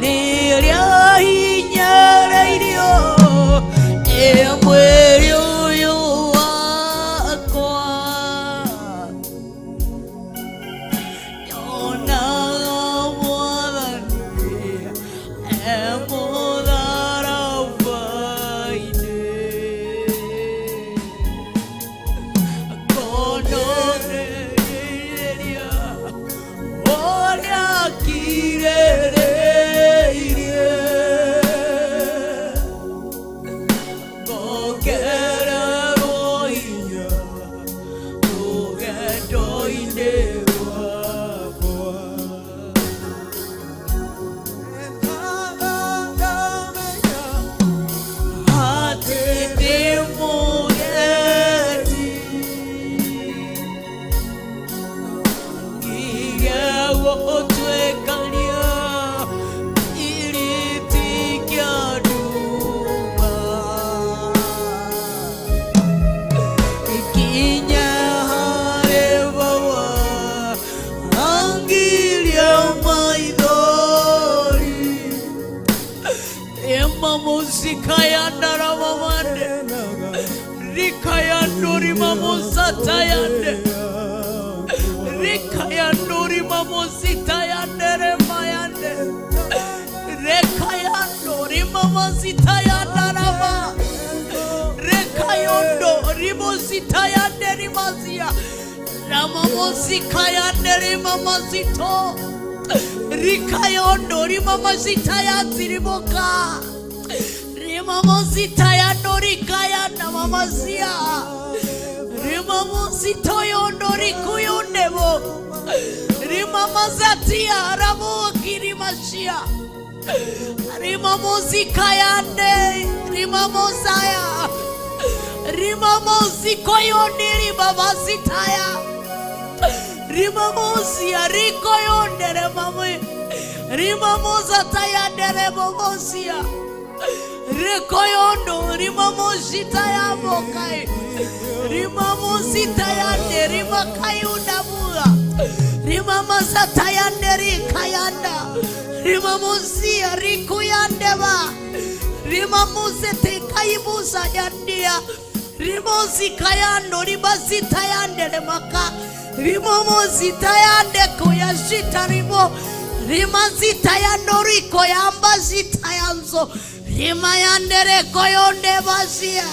liria hinya irio mweri uyu wakwa nyonaga Mwathani mũtharaba-inĩ kononereria ũrĩa kirĩrĩirie ngokererwo hinya rũgendo-inĩ rwakwa. Atĩ ndĩ mũgeni ngigĩa gũtuĩkania iriti kĩa nduma ikinya harĩ baba angiria maithori ema musika ya ndarama mande rika ya nduri mamusata yande rika ya nduri mamusita yande rema yande reka ya nduri mamusita ya ndarama reka yondo rimusita yande rimazia rama musika yande rimamasito rika yondo rimamasita yande rimoka rimamosita yando rika yanda mamazia rimamosito yondo rikuyondebo rimamazatia ramokirimashia rimamosika yande rimamosaya rimamosiko yondi rimamazitaya rimamosia riko yondere mami rimamosata yandere mamosia Rekoyondo rimamosita ya mokai rimamosita ya derima kayunda buga rimamasata ya derika yanda rimamosia rikuyandeba rimamosete kaibusa yandia rimosika yando ribasita yandere maka rimamosita yande kuyashita rimo rimazita yando riko yambasita yanzo Rima yandere koyonde basia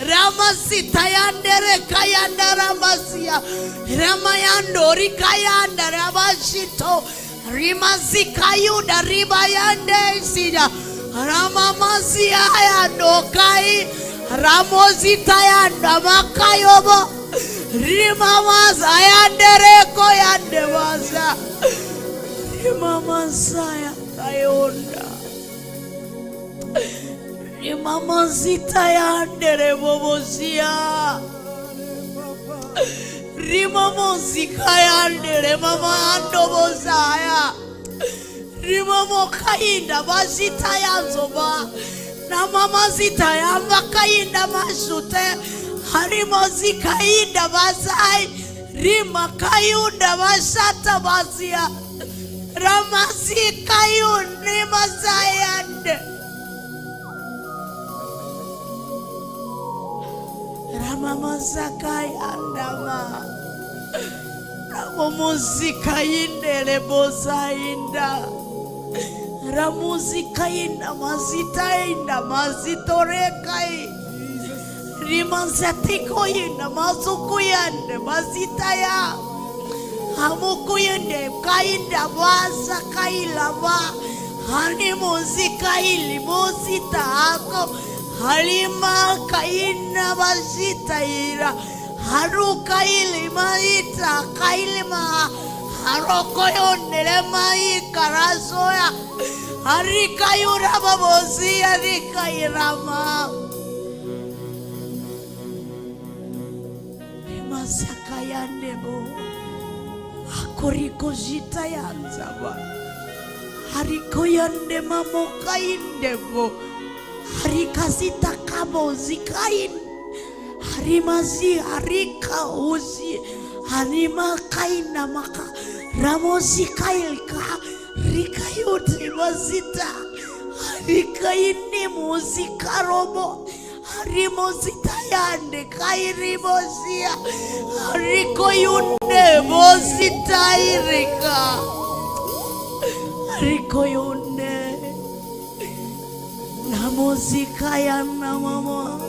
Ramasita yandere kayanda ramasia Rama yandori kayanda rabashito Rima zikayuda riba yande sida Rama masia yando kai Ramosita yanda makayobo Rima masa yandere koyande basa Rima masaya kayonda Rimamazita yandere bobosia Rimamozika yandere mama ando bozaya Rimamokainda bazita yanzoba Na mamazita yamba kainda mashute Harimozika inda bazai Rima kayunda bashata bazia Ramazika yundi mazayande Ramamazaka yandama Ramamuzika yindele boza inda Ramuzika inda mazita inda mazitorekai Rimazatiko yinda mazuku yande mazita ya Hamuku yende kainda baza kaila ba Hani muzika ili muzita ako Halima kaina bazita ira Haruka ili maita kailima Haroko yondele maika rasoya Harika yura babozi harika irama Masaka yandebo Hakoriko jita yanzaba Hariko yande mamoka indebo Harikazita kabo zikain Harimazi harika uzi Harima kaina maka Ramozi kailka Rikayuti mazita harikaini muzika robo harimozita yande kairibozia hariko yunde mozita irika hariko yunde na muzika ya na mama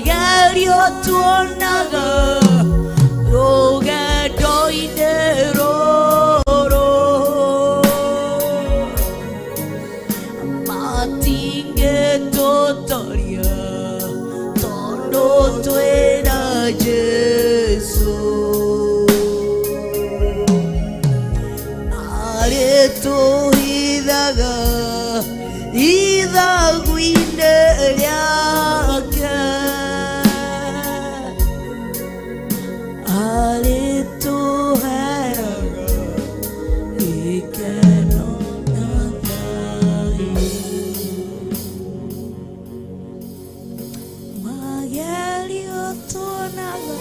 magerio tuonaga rũgendo-inĩ rũrũ matingĩtũtoria tondũ twĩna Jesũ arĩtũhithaga ithagu-inĩ rĩake arĩtũheaga gĩkeno na thayũ magerio tuonaga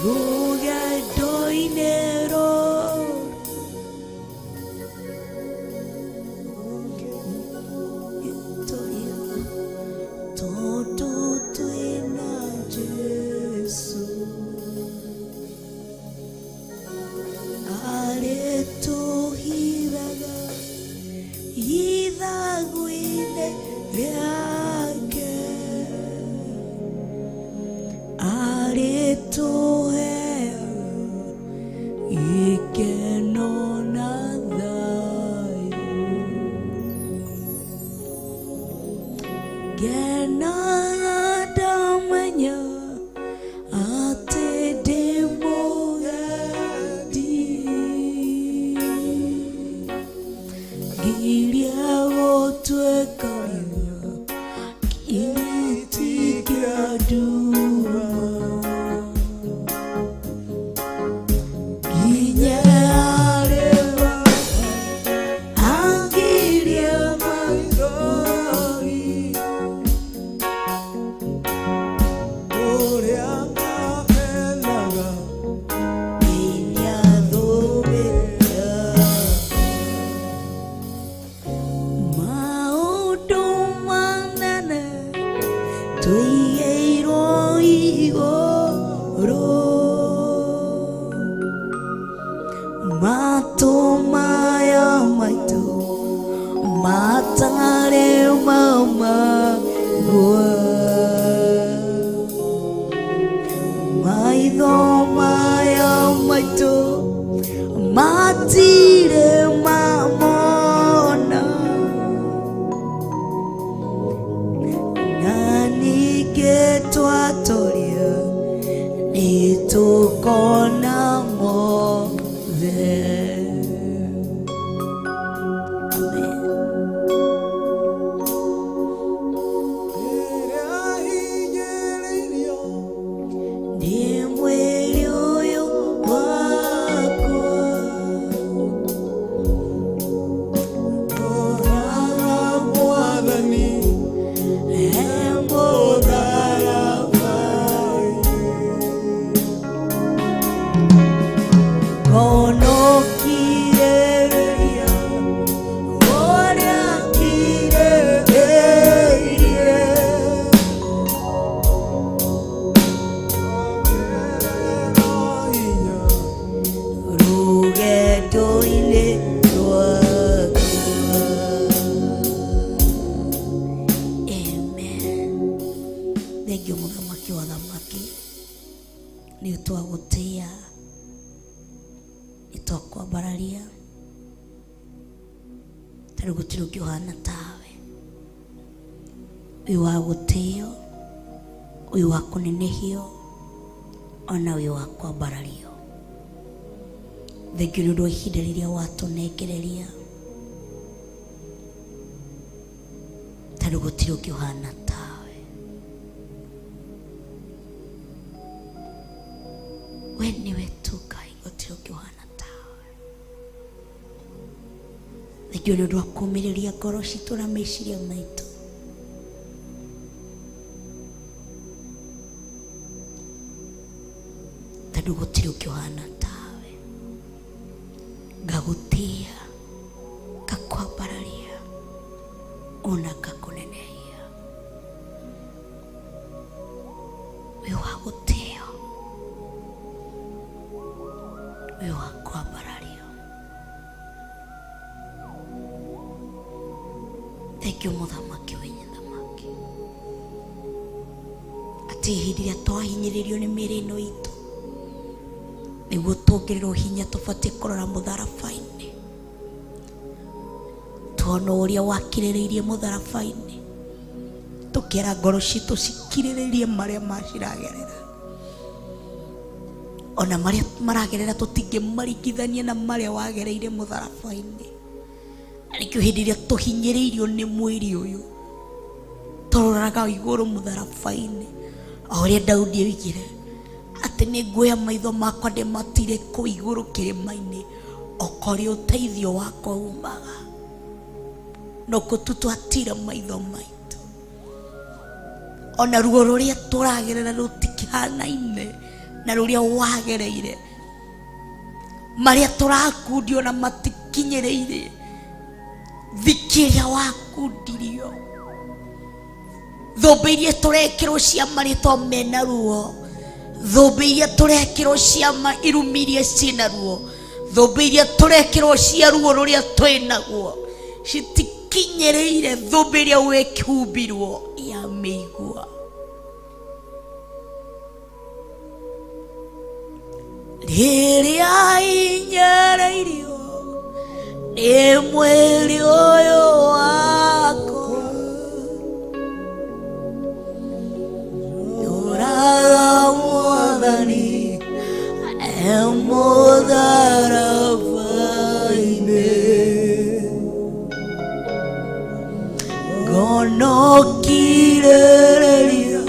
rũgendo-inĩ rũrũ tondũ twĩna Jesũ arĩtũhithaga ithagu-inĩ rĩake arĩtũheaga gĩkeno na thayũ ngenaga ndamenya atĩ ndĩ mũgendi ngiria gũtuĩkania gĩtĩ kĩa nduma nginya arĩa angiria maithori ũrĩa ngahenaga nginya thũmĩra maũndũ manene tũigĩirwo igũrũ matũ maya maitũ matarĩ mamagua maitho maya maitũ matirĩ mamona na ningĩ twatoria nĩtũkona mothe. Amen. ĩrĩa hinyĩrĩirio Nĩ mwĩrĩ ũyũ wakwa ũraga Mwathani Konokirĩrĩria ũrĩa kirĩrĩirie hinya rũgendo-inĩ rwakwa. Amen. Thengiũ mũthamaki wa thamaki nĩ twagũtĩa nĩ twakwambararia tarĩ gũtirĩ ũkĩhana tawe ũyũ wa gũtĩo ũyũ wa kũnenehio ona ũyũ wa kwambarario. Thengiũ nĩ ũndũ wa ihinda rĩrĩa watũnengereria tarĩ gũtirĩ ũkĩhana tawe we nĩwe tu Ngai gũtirĩ ũkĩhana tawe. Thengiũ nĩ ũndũ wa kũũmĩrĩria ngoro citũ na meciria maitũ tondũ gũtirĩ ũkĩhana tawe. Ngagũtĩa ngakwambararia ona ngakũnenehia wĩ wa gũtĩo wĩ wa kwambarario. Thengiũ mũthamaki wenye thamaki ati hindi ria twahinyiririo ni mĩĩrĩ ĩno itũ nĩguo tuongererwo hinya tũbatie kũrora mũtharaba-inĩ, tuona ũrĩa wakirĩrĩirie mũtharaba-inĩ, tũkĩra ngoro citũ cikirĩrĩirie marĩa maciragerera, ona marĩa maragerera tũtingĩmaringithania na marĩa wagereire mũtharaba-inĩ. Arĩkĩo hĩndĩ ĩrĩa tũhinyĩrĩirio nĩ mwĩrĩ ũyũ tũroraga igũrũ mũtharaba-inĩ, o ũrĩa Daudi oigire atĩ nĩ nguoya maitho makwa ndĩmatire kũu igũrũ kĩrĩma-inĩ, okorĩa ũteithio wakwa umaga, no kũ tu twatire maitho maitũ. Ona ruo rũrĩa tũragerera rũtikĩhanaine na rũrĩa wagereire, marĩa tũrakundio na matikinyĩrĩire thiki ĩrĩa wakundirio, thũmbĩ iria tũrekĩrwo cia marĩtwa mena ruo, thũmbĩ iria tũrekĩrwo cia irumi iria ciĩna ruo, thũmbĩ iria tũrekĩrwo cia ruo rũrĩa twĩnaguo citikinyĩrĩire thũmbĩ ĩrĩa wekĩhumbirwo ya mĩigua. Rĩrĩa inyarĩirio nĩ mwĩrĩ ũyũ wakwa, ũraga Mwathani mũtharaba-inĩ, ngona ũkirĩrĩria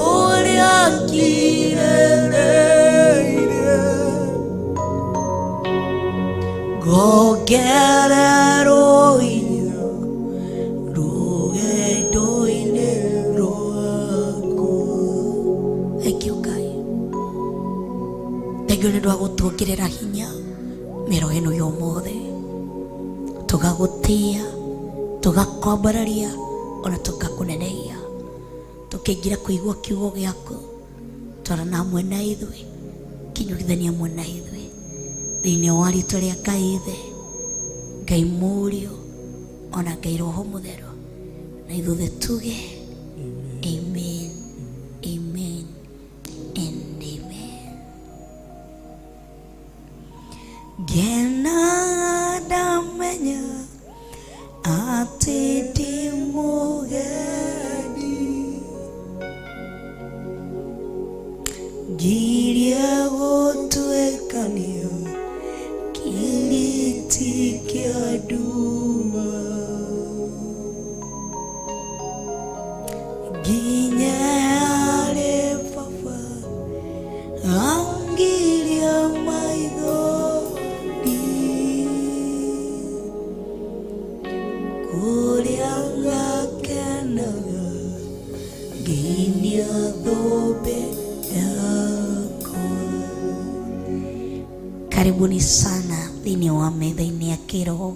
ũrĩa kirĩrĩirie, ngongererwo hinya rũgendo-inĩ rwaku. Thank you Ngai, thengiũ nĩ ũndũ wa gũtuongerera hinya mĩero ĩno yothe, tũgagũtĩa, tũgakwambararia, ona tũgakũnenehia, tũkĩingĩra kũigua kiugo gĩaku, twarana hamwe na ithuĩ, kinyũkithania hamwe na ithuĩ thĩinĩ wa rĩĩtwa rĩa Ngai Ithe, Ngai Mũriũ, ona Ngai Roho Mũtheru, na ithuothe tuge amen, amen and amen. Ngena ndamenya atĩ ndĩ mũgeni, ngirie gũtuĩkanio kĩrĩti kĩa nduma, nginya harĩ Baba angiria maithori, kũrĩa ngakenaga nginya thũmbĩ yakwa. Karibuni sana thĩinĩ wa metha-inĩ ya kĩroho.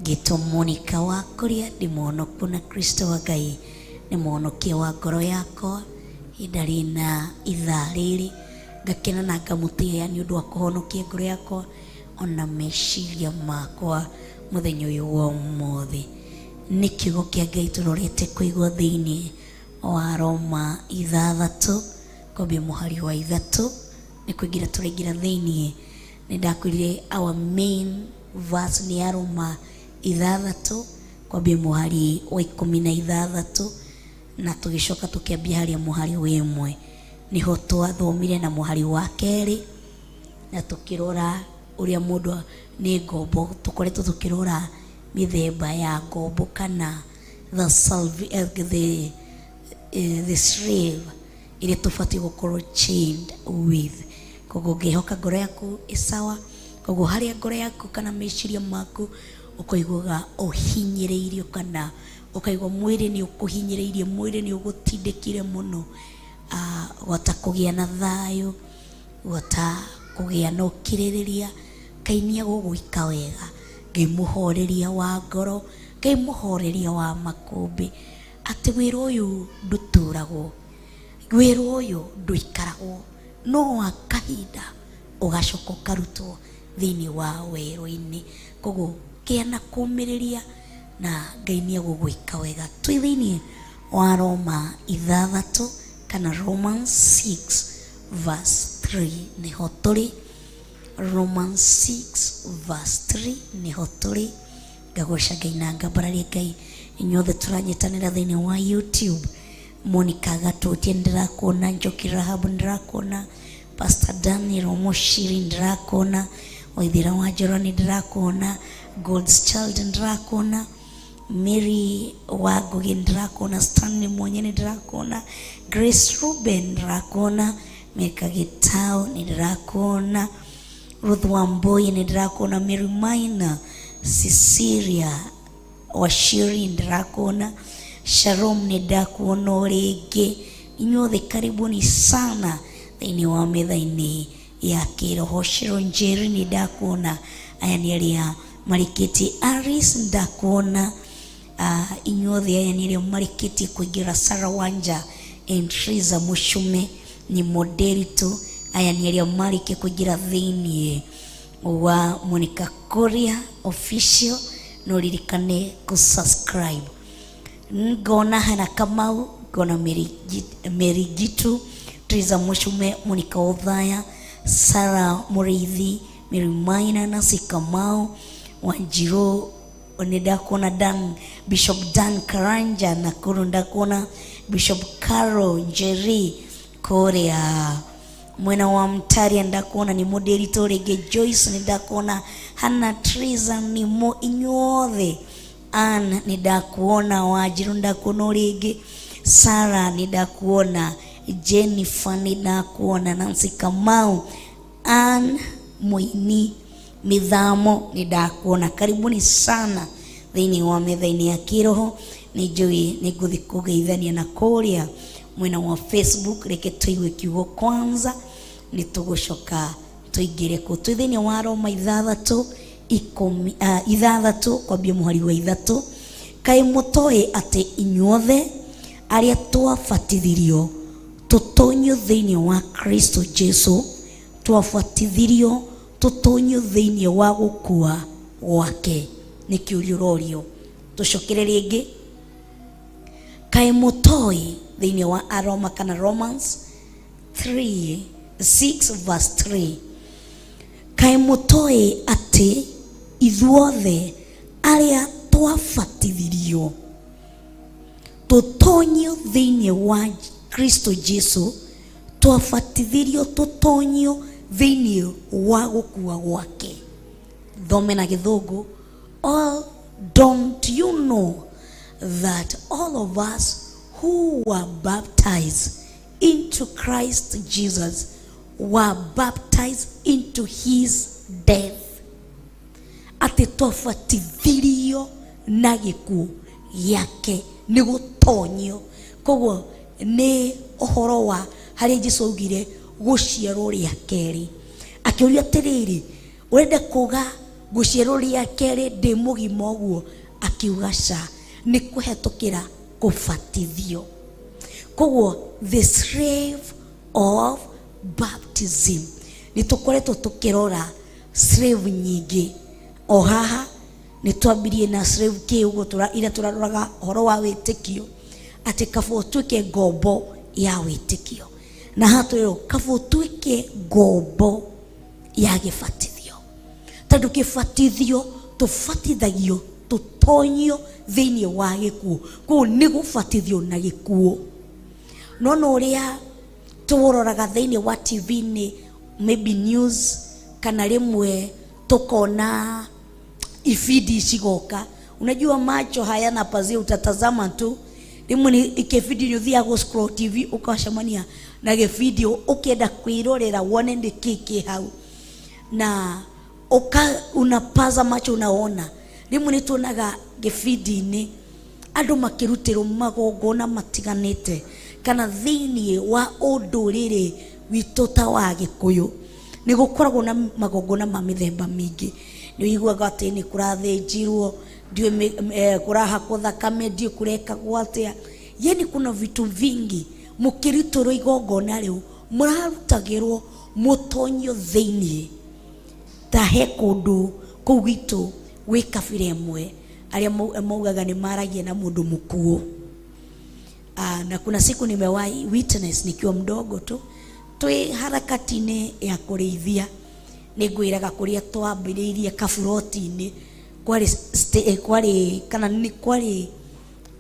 Ngĩtwo Monica wa kũrĩa, ndĩ mũhonoku na Kristo wa Ngai nĩ mũhonokia wa ngoro yakwa. Ndarĩ na ithaa rĩrĩ ngakena na ngamũtĩĩa nĩ ũndũ wa kũhonokia ngoro yakwa ona meciria makwa mũthenya ũyũ wa ũmũthĩ. Nĩ kiugo kĩa Ngai tũrorete kũigua thĩinĩ wa Roma 6 kwambia mũhari wa 3 nĩ kũingĩra tũraingĩra thĩinĩ. Nĩ ndakwĩrire our main verse nĩ ya Roma 6 kwambia mũhari wa 16 na tũgĩcoka tũkĩambia harĩa mũhari wa 1. Niho twathomire na mũhari wa 2 na tũkĩrora ũrĩa mũndũ nĩ ngombo, tũkoretwo tũkĩrora mĩthemba ya ngombo kana the slave iria tũbatiĩ gũkorwo chained with. Koguo ngĩhoka ngoro yaku ĩsawa, koguo harĩa ngoro yaku kana meciria maku ũkaiguaga ũhinyĩrĩirio kana ũkaigua mwĩrĩ nĩ ũkũhinyĩrĩirie, mwĩrĩ nĩ ũgũtindĩkire mũno, wata kũgĩa na thayũ, wata kũgĩa na ũkirĩrĩria, Ngai nĩ agũgũika wega. Ngai mũhoreria wa ngoro, Ngai mũhoreria wa makũmbĩ, atĩ wĩra ũyũ ndũtũragwo, wĩra ũyũ ndũikaragwo, no akahinda ũgacoka ũkarutwo thĩinĩ wa werũ-inĩ. Koguo kĩa na kũmĩrĩria na Ngai nĩ agũgũika wega. Twĩ thĩinĩ wa Roma 6 kana Romans 6 verse 3 niho turi. Romans 6 verse 3 niho turi. Ngagoca Ngai na ngambararia Ngai inyuothe turanyitanira thiini wa YouTube. Monica Gatuti ndirakuona, Njoki Rahabu ndirakuona, Pastor Daniel Omoshiri ndirakuona, Waithira wa Njoroni ndirakuona, God's Child ndirakuona, Mary wa Ngugi ndirakuona, Stanley Mwanyene ndirakuona, Grace Ruben ndirakuona, Meka Gitao ndirakuona, Ruth Wamboi ndirakuona, Mary Maina, Cecilia Washiri ndirakuona, Shalom ndakuona ringi. Inyuothe karibuni sana thiini wa metha-ini ya kiroho. Shiro Njeri ndakuona, aya ni aria marikiti. Aris ndakuona, inyuothe aya ni aria marikiti kuingira. Sarah Wanja and Triza Mushume ni Moderitu, aya ni aria marike kuingira thiini wa Monica Korea official. No ririkane kusubscribe. Ngona Hana Kamau, ngona Mary Gitu, Triza Mushume, Monica Othaya, Sarah Muriithi, Mary Maina, Nasi Kamau, Wanjiro ndakona, Dan Bishop Dan Karanja Nakuru ndakona, Bishop Carol Njeri Korea, Mwena wa Mtaria ndakona ni Moderator rege. Joyce ndakona, Hana Triza ni mo inyuothe. Ann ndakuona, Wanjiru ndakuona rege, Sarah ndakuona, Jennifer ndakuona, Nancy Kamau, Ann Muini Mithamo ndakuona. Karibuni sana thiini wa metha-ini ya kiroho. Nijui niguthi kugeithania na kuria mwena wa Facebook. Reke tuigue kiugo kwanza nitugucoka tuingire ku thiini wa Roma 6 kwambia muhari wa 3. Kai mutoe ati inyuothe aria twabatithirio tutonyo thiini wa Kristo Jesu, twabatithirio tutonyo thiini wa gukua gwake. Ni kiurio rorio tucokere ringi. Kai mutoe thiini wa Aroma kana Romans 6 verse 3. Kai mutoe ati ithuothe aria twabatithirio tutonyo thiini wa Kristo Jesu, twabatithirio tutonyo thiini wa gukua gwake. Thome na Githungu. Don't you know that all of us who were baptized into Christ Jesus were baptized into his death? Ati twabatithirio na gikuo yake ni gutonyo. Koguo ni uhoro wa haria Jesu augire guciarwo ria keri. Akiuria atiriri, urenda kuga guciarwo ria keri ndi mugima uguo? Akiuga ca, ni kuhetukira kubatithio. Koguo the slave of baptism. Ni tukoretwo tukirora slave nyingi o haha. Ni twambirie na slave ki uguo ira turaroraga horo wa witikio ati kabo tuike ngombo ya witikio, na hatu kabo tuike ngombo ya gibatithio. Tondu gibatithio tubatithagio tutonyo thiini wa gikuo. Koguo ni gubatithio na gikuo. No uria turoraga thiini wa TV ni maybe news kana rimwe tukona ifidi shigoka. Unajua macho hayana pazia, utatazama tu. Rimwe ni ikifidi ni uthia go scroll TV ukashamania na gefidi ukienda kuirorera wone ndi kiki hau na unapaza macho unaona. Rimwe ni tuonaga gefidi ni andu makirutiro magongona matiganite kana thiini wa unduriri witu ta wa Gikuyu. Ni gukoragwo na magongona ma mithemba mingi. Ni uiguaga ati ni kurathinjirwo, ndiwe kurahakwo thakame, ndiwe kureka gwatia. Yani kuna vitu vingi mukirutiro igongona riu murarutagirwo mutonyo thiini ta he kundu kuu gitu wi kabira imwe aria maugaga ni maragia na mundu mukuo. Na kuna siku nimewahi witness nikiwa mdogo tu twi harakati-inĩ ya kũrĩithia. Nĩ ngwĩraga kũrĩa twambĩrĩirie kaburoti-inĩ kwarĩ kana nĩ kwarĩ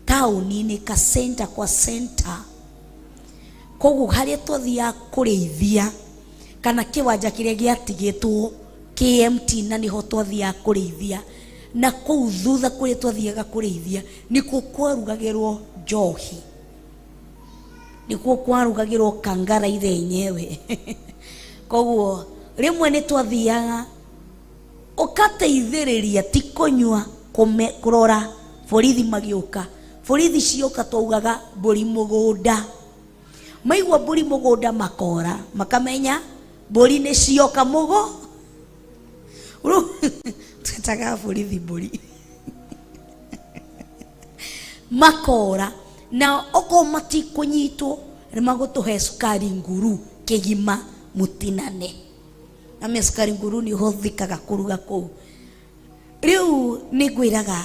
taũni-inĩ ka center kwa center. Koguo harĩa twathiaga kũrĩithia kana kĩwanja kĩrĩa gĩatigĩtwo KMT na niho twathiaga kũrĩithia, na kũu thutha kũrĩa twathiaga kũrĩithia nĩkuo kwarugagĩrwo njohi, nĩkuo kwarugagĩrwo kangara ile yenyewe. Koguo rĩmwe nĩ twathiaga ũkateithĩrĩria ti kũnyua kũrora borithi magĩũka. Borithi cioka twaugaga mbũri mũgũnda, maigua mbũri mũgũnda makora makamenya mbũri nĩ cioka twetaga borithi mbũri makora. Na oko matikũnyitwo nĩ magũtũhe cukari nguru kĩgima mũtinane, na me cukari nguru nĩ ũhũthĩkaga kũruga kũu. Rĩu nĩ ngwĩraga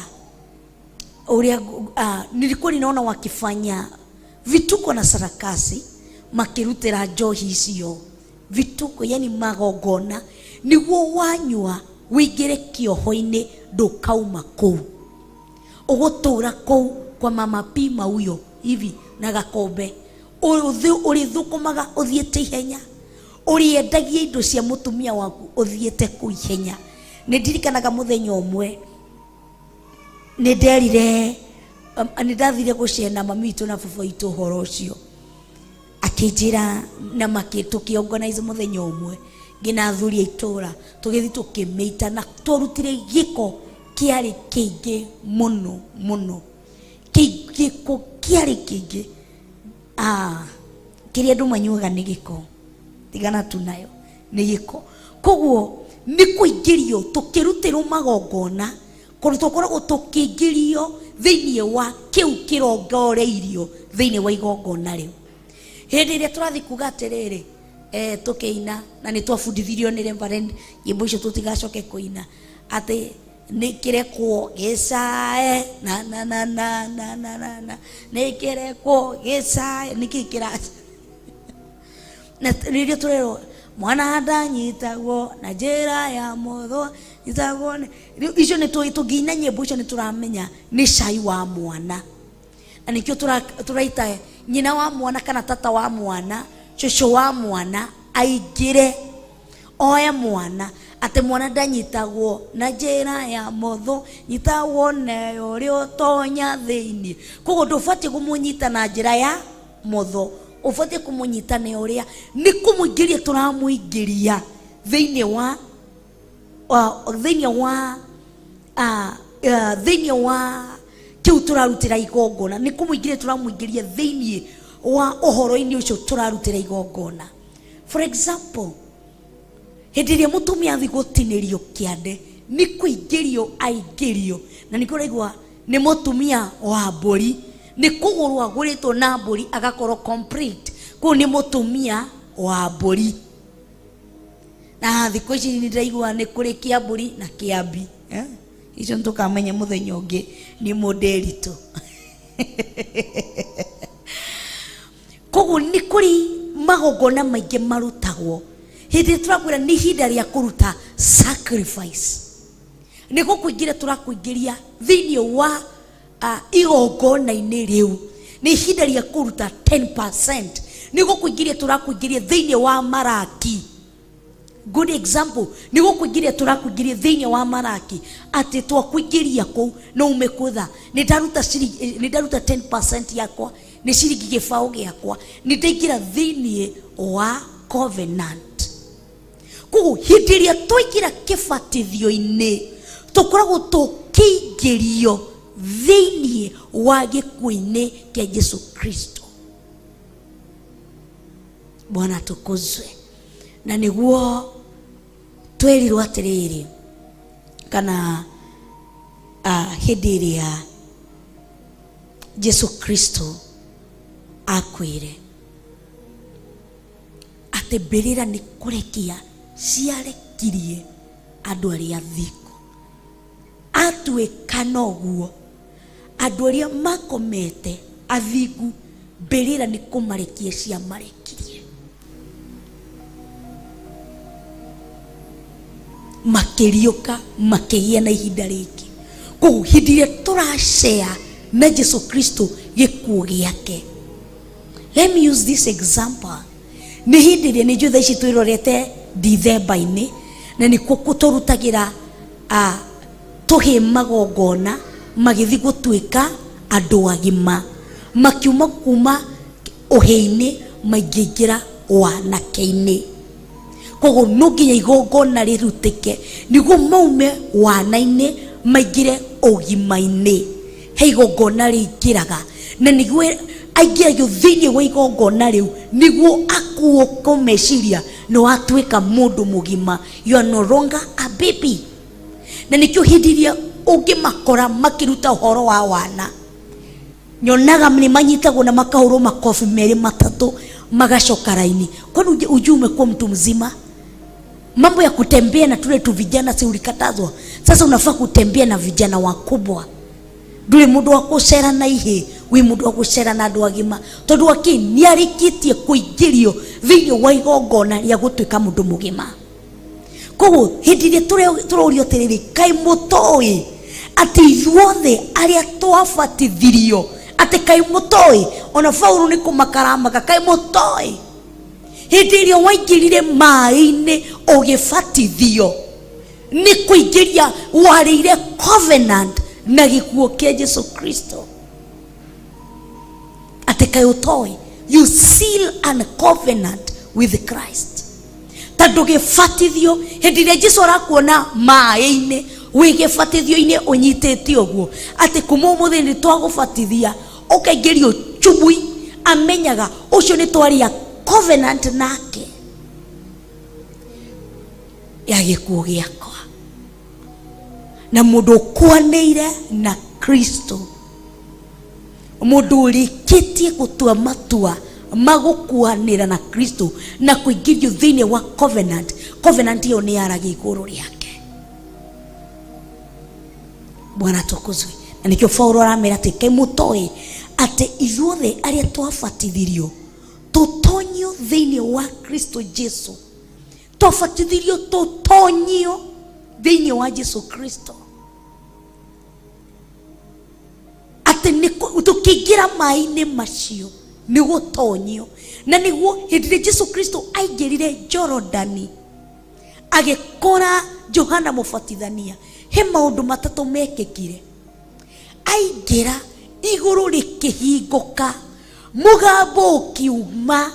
ũrĩa nilikuwa ninaona wakifanya vituko na sarakasi makirutĩra njohi icio vituko, yani magongona, niguo wanyua wĩingĩre kĩoho-inĩ ndũkauma kũu, ũgũtũra kũu kwa mama Pima huyo hivi na gakombe, ũrĩthũkũmaga ũthiĩte ihenya, ũrĩendagia indo cia mũtumia waku ũthiĩte kũu ihenya. Nĩ ndirikanaga mũthenya ũmwe nĩ nderire nĩ ndathire gũcena mami witũ na baba witũ ũhoro ũcio, akĩnjĩra na tũkĩorganize mũthenya ũmwe ngina athuri a itũra tũgĩthiĩ tũkĩmeita na twarutire gĩko kĩarĩ kĩingĩ mũno mũno, gĩko kĩarĩ kĩingĩ. Kĩrĩa andũ manyuaga nĩ gĩko, tigana tu nayo nĩ gĩko. Koguo nĩ kũingĩrio tũkĩrutĩrwo magongona, tũkoragwo tũkĩingĩrio thĩinĩ wa kĩu kĩrongoreirio thĩinĩ wa igongona rĩu. Hĩndĩ ĩrĩa tũrathiĩ kuga atĩrĩrĩ tũkĩina na nĩ twabundithirio nĩ Reverend nyĩmbo icio tũtigacoke kũina atĩ nĩ kĩrekwo gĩcae na nĩ kĩrekwo gĩcae nĩkĩ kĩraca na rĩrĩa tũrerwo mwana ndanyitagwo na njĩra ya mũthũ nyitagwo icio nĩ tũngĩina nyĩmbo icio nĩ tũramenya nĩ cai wa mwana, na nĩkĩo tũraita nyina wa mwana kana tata wa mwana cũcũ wa mwana aingĩre oe mwana, atĩ mwana ndanyitagwo na njĩra ya mũthũ, nyitagwo nayo ũrĩa ũtonya thĩinĩ. Koguo ndũbatiĩ kũmũnyita na njĩra ya mũthũ, ũbatiĩ kũmũnyita na ũrĩa nĩ kũmũingĩria tũramũingĩria thĩinĩ wa kĩu tũrarutĩra igongona, nĩ kũmũingĩria tũramũingĩria thĩinĩ wa ũhoro-inĩ ũcio tũrarutĩra igongona. For example, hĩndĩ ĩrĩa mũtumia athiĩ gũtinĩrio kĩande nĩ kũingĩrio aingĩrio, na nĩ kũraigua nĩ mũtumia wa mbũri, nĩ kũgũrwo agũrĩtwo na mbũri agakorwo complete, kũu nĩ mũtumia wa mbũri. Na thikũ ici nĩ ndĩraigua nĩ kũrĩ kĩa mbũri na kĩambi, icio tũkamenya mũthenya ũngĩ nĩ mũndĩritũ. Koguo nĩ kũrĩ magongona maingĩ marutagwo hĩndĩ tũrakwĩra nĩ ihinda rĩa kũruta sacrifice, nĩ gũkũingĩria tũrakũingĩria thĩinĩ wa igongona-inĩ rĩu, nĩ ihinda rĩa kũruta 10%, nĩ gũkũingĩria tũrakũingĩria thĩinĩ wa maraki. Good example, nĩ gũkũingĩria tũrakũingĩria thĩinĩ wa maraki atĩ twakũingĩria kũu no umekũtha nĩ ndaruta 10% yakwa nĩ ciringi gĩbaũ gĩakwa, nĩ ndaingĩra thĩinĩ wa covenant. Koguo hĩndĩ ĩrĩa twaingĩra kĩbatithio-inĩ tũkoragwo tũkĩingĩrio thĩinĩ wa gĩkuũ-inĩ kĩa Jesu Kristo. Bwana tukuzwe. Na nĩguo twerirwo atĩrĩrĩ kana hĩndĩ ĩrĩa Jesu Kristo akwĩre atĩ mbĩrĩra nĩ kũrekia ciarekirie andũ arĩa athiko, atuĩka noguo andũ arĩa makomete athingu mbirira ni kumarekia cia marekirie makiriuka makigia na ihinda riki koguo hindi iria turashare na Jesu Kristo gikuo giake. Let me use this example. Ni hindi iria ni jutha ici twirorete December-ini na ni kuturutagira tuhi magongona magithi gutuika andu agima makiuma kuma uheini maingira wanake-ini. Koguo no nginya igongona rirutike niguo maume wana-ini maingire ugima-ini. He igongona riingiraga na niguo aingiraga thiini wa igongona riu niguo akuo kumeciria no atuika mundu mugima. You are no longer a baby. Na nikio hindiria ungimakora makiruta uhoro wa wana nyonaga ni manyitagwo na makahurwo makofi meri matatu magacoka raini. Kwani ujume kwa mtu mzima mambo ya kutembea na tule tu vijana si ulikatazwa? Sasa unafaa kutembea na vijana wakubwa. Nduri mundu wa kucera na ihe wi mundu wa kucera na andu agima tondu aki ni arikitie kuingirio thiini wa igongona ria gutuika mundu mugima. Koguo hindi iria turorio tiriri kai mutoi ati ithuothe aria twabatithirio ati kai mutoi ona Paulo ni kumakaramaga kai mutoi hindi iria waingirire mai-ini ugibatithio ni kuingiria warire covenant na gikuo kia Jesu Kristo. Ati kai utoi you seal an covenant with Christ. Tando gibatithio hindi iria Jesu arakuona mai-ini wigibatithio-ini unyitete uguo ati kuma umuthi ni twagubatithia ukaingirio chubui amenyaga ucio ni twaria covenant nake ya gikuo giakwa na mundu kwanire na Kristo mundu rikitie gutua matua magukuanira na Kristo na kuingirio thiini wa covenant. Covenant hiyo ni aragi iguru riake. Bwana tukuzwe. Na nikio Paulo aramera ati kai mutoi ati ithuothe aria twabatithirio tutonyio thiini wa Kristo Jesu. Twabatithirio tutonyio thiini wa Jesu Kristo. Ati niko tukigira mai-ini macio ni gutonyio na niguo hindi Jesu Kristo aingirire Jorodani agikora Johana Mubatithania. He maundu matatu mekekire. Aingira iguru rikihinguka mugambo ukiuma.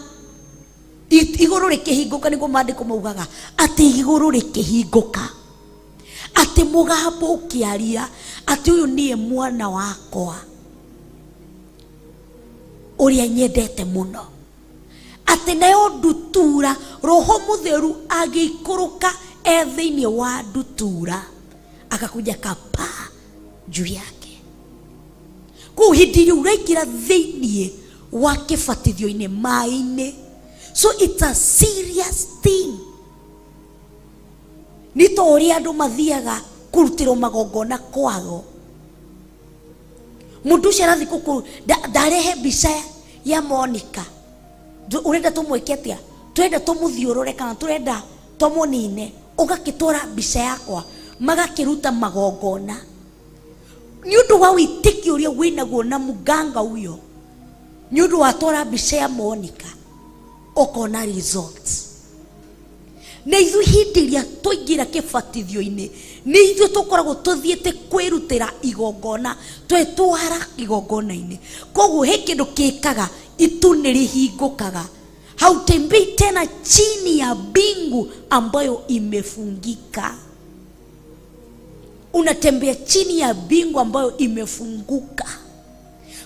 Iguru rikihinguka niguo maandiko maugaga ati iguru rikihinguka ati mugambo ukiaria ati uyu nie mwana wakwa uria nyendete muno. Ati nayo ndutura Roho Mutheru agikuruka thiini wa ndutura akakuja kapa juu yake. Kwa hindi uraikira thiini wa kibatithio-ini mai-ini. So it's a serious thing. Ni to uria andu mathiaga kurutiro magongona kwago. Mundu ucio arathi ndarehe mbica ya Monica urenda tumwike atia turenda tumuthiurure kana turenda tumunine ugakitwara mbica yakwa magakiruta magongona ni undu wa witiki uria winaguo na muganga uyo ni undu wa twara mbica ya Monica ukona results. Na ithu hindi iria tuingira kibatithio-ini ni ithu tukoragwo tuthiete kwirutira igongona twetwara igongona-ini. Koguo he kindu kikaga itu nirihingukaga. Hautembei tena chini ya bingu ambayo imefungika. Unatembea chini ya bingu ambayo imefunguka.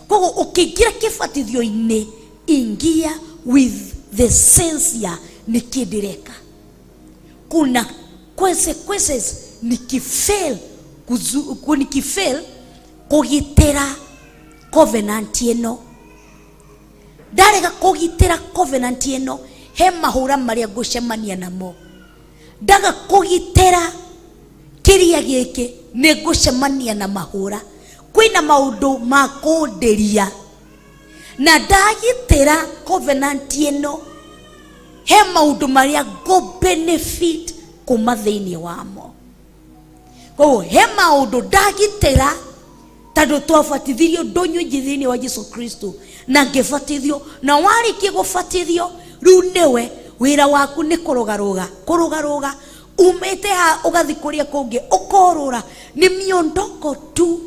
Koguo ukiingira kibatithio-ini ingia with the sense ya nikidireka. Kuna consequences nikifel kugitera covenant ino. Ndarega kugitera covenant ino he mahura maria ngucemania namo. Ndaga kugitera kiria giki ni ngucemania na mahura. Kwina maundu makundiria na ndagitira covenant ino he maundu maria go benefit kuma thiini wamo. Koguo he maundu ndagitira tando twabatithirio ndonyo thiini wa Yesu Kristo na ngibatithio na warikie gubatithio riu niwe wira waku ni kurugaruga umete ha ugathi kuria kungi ukorura ni miondoko tu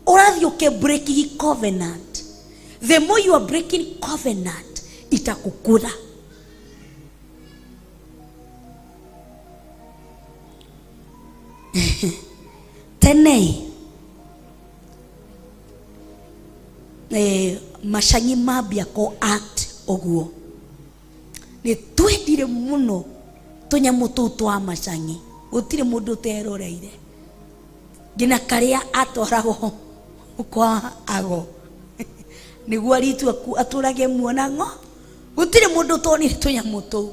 urathi uke breaking covenant. The more you are breaking covenant itakukura. Tene mashangi mabia ko act oguo ni twendire muno tunyamu twa mashangi gutire mundu teroreire ngina karia atwaragwo kwa ago niguo ritu aturage muonango gutire mundu tonire tunyamu tu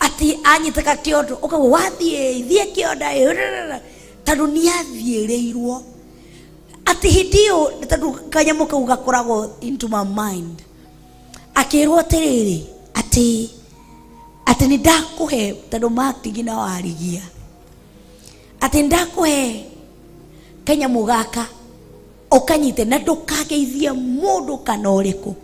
ati anyitaka kiondo ukago wathie kionda tanu ni athiereirwo ati hidio tanu kanyamu kau gakoragwo into my mind akirwo tiriri ati ni ndakuhe tanu maktigina warigia ati ndakuhe kanyamu gaka ukanyite na ndukageithia mundu kana uriku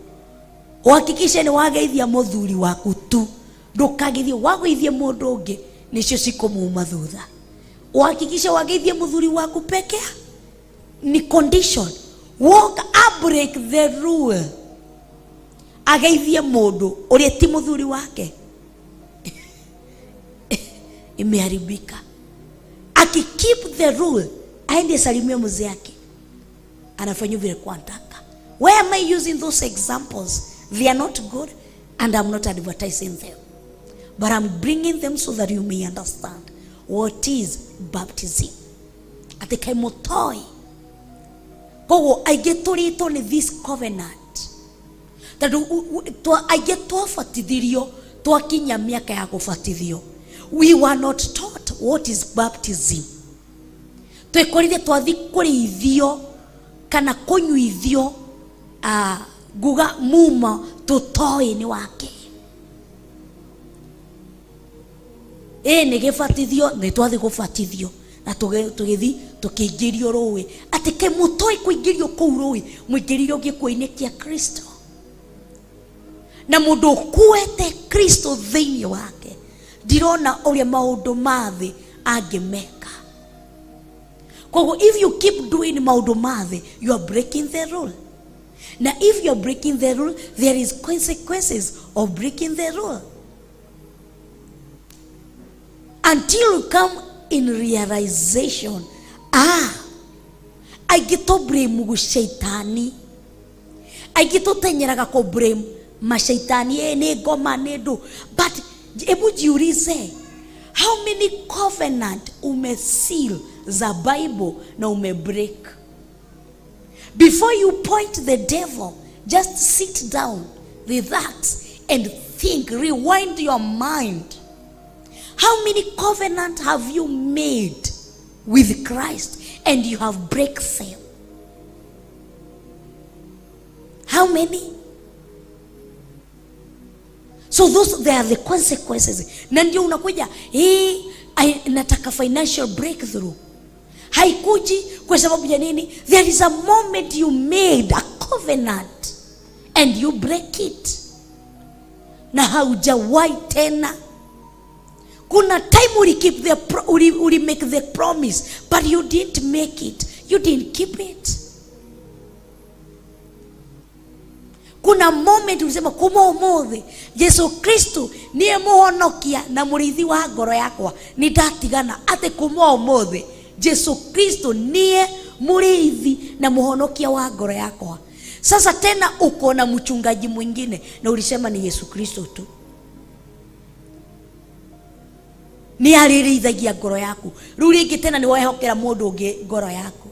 uhakikishe ni wageithia muthuri waku tu ndukageithia wageithia mundu ungi nicio cikumuma thutha uhakikishe wageithia muthuri waku peke ni condition walk a break the rule ageithie mundu uri ti muthuri wake imeharibika. Akikeep the rule aende salimia mzee yake anafanya vile kwa nataka. Why am I using those examples? They are not good and I'm not advertising them, but I'm bringing them so that you may understand what is baptism. Atikai motoi kogo aigetorito ni this covenant that aigetwa fatithirio twakinya miaka ya kufatithio. We were not taught what is baptism. Twekorire twathi kurithio kana kunyuithio guga muma tutoi ni wake. Ni gibatithio ni twathi gubatithio na tugithi tukiingirio ruwi ati ke mutoi kuingirio kuu ruwi muingirio gikuini kia Kristo na mundu kuete Kristo thiini wake dirona uria maundu mathi angemeka. Kogo if you keep doing maundu mathi you are breaking the rule. Now if you are breaking the rule there is consequences of breaking the rule until you come in realization aigito blame gushaitani aigito tenyeraga ko blame mashaitani ni ngoma ni ndu but ebu jiulize how many covenant umeseal za Bible na umebreak. Before you point the devil, just sit down, relax and think, rewind your mind. How many covenant have you made with Christ and you have break them? How many? So those, they are the consequences. Na ndio unakuja nataka financial breakthrough. Haikuji kwa sababu ya nini? There is a moment you made a covenant and you break it. Na haujawahi tena. Kuna time uli make the promise but you didn't make it. You didn't keep it. Kuna moment ulisema kuma umuthi Yesu Kristo niye muhonokia na murithi wa ngoro yakwa ni ndatigana ati kuma umuthi Yesu Kristo niye murithi na muhonokia wa ngoro yakwa. Sasa tena uko na mchungaji mwingine na ulisema ni Yesu Kristo tu ni alirithagia ngoro yaku. Riu ringi tena ni wehokera mundu ungi ngoro yaku.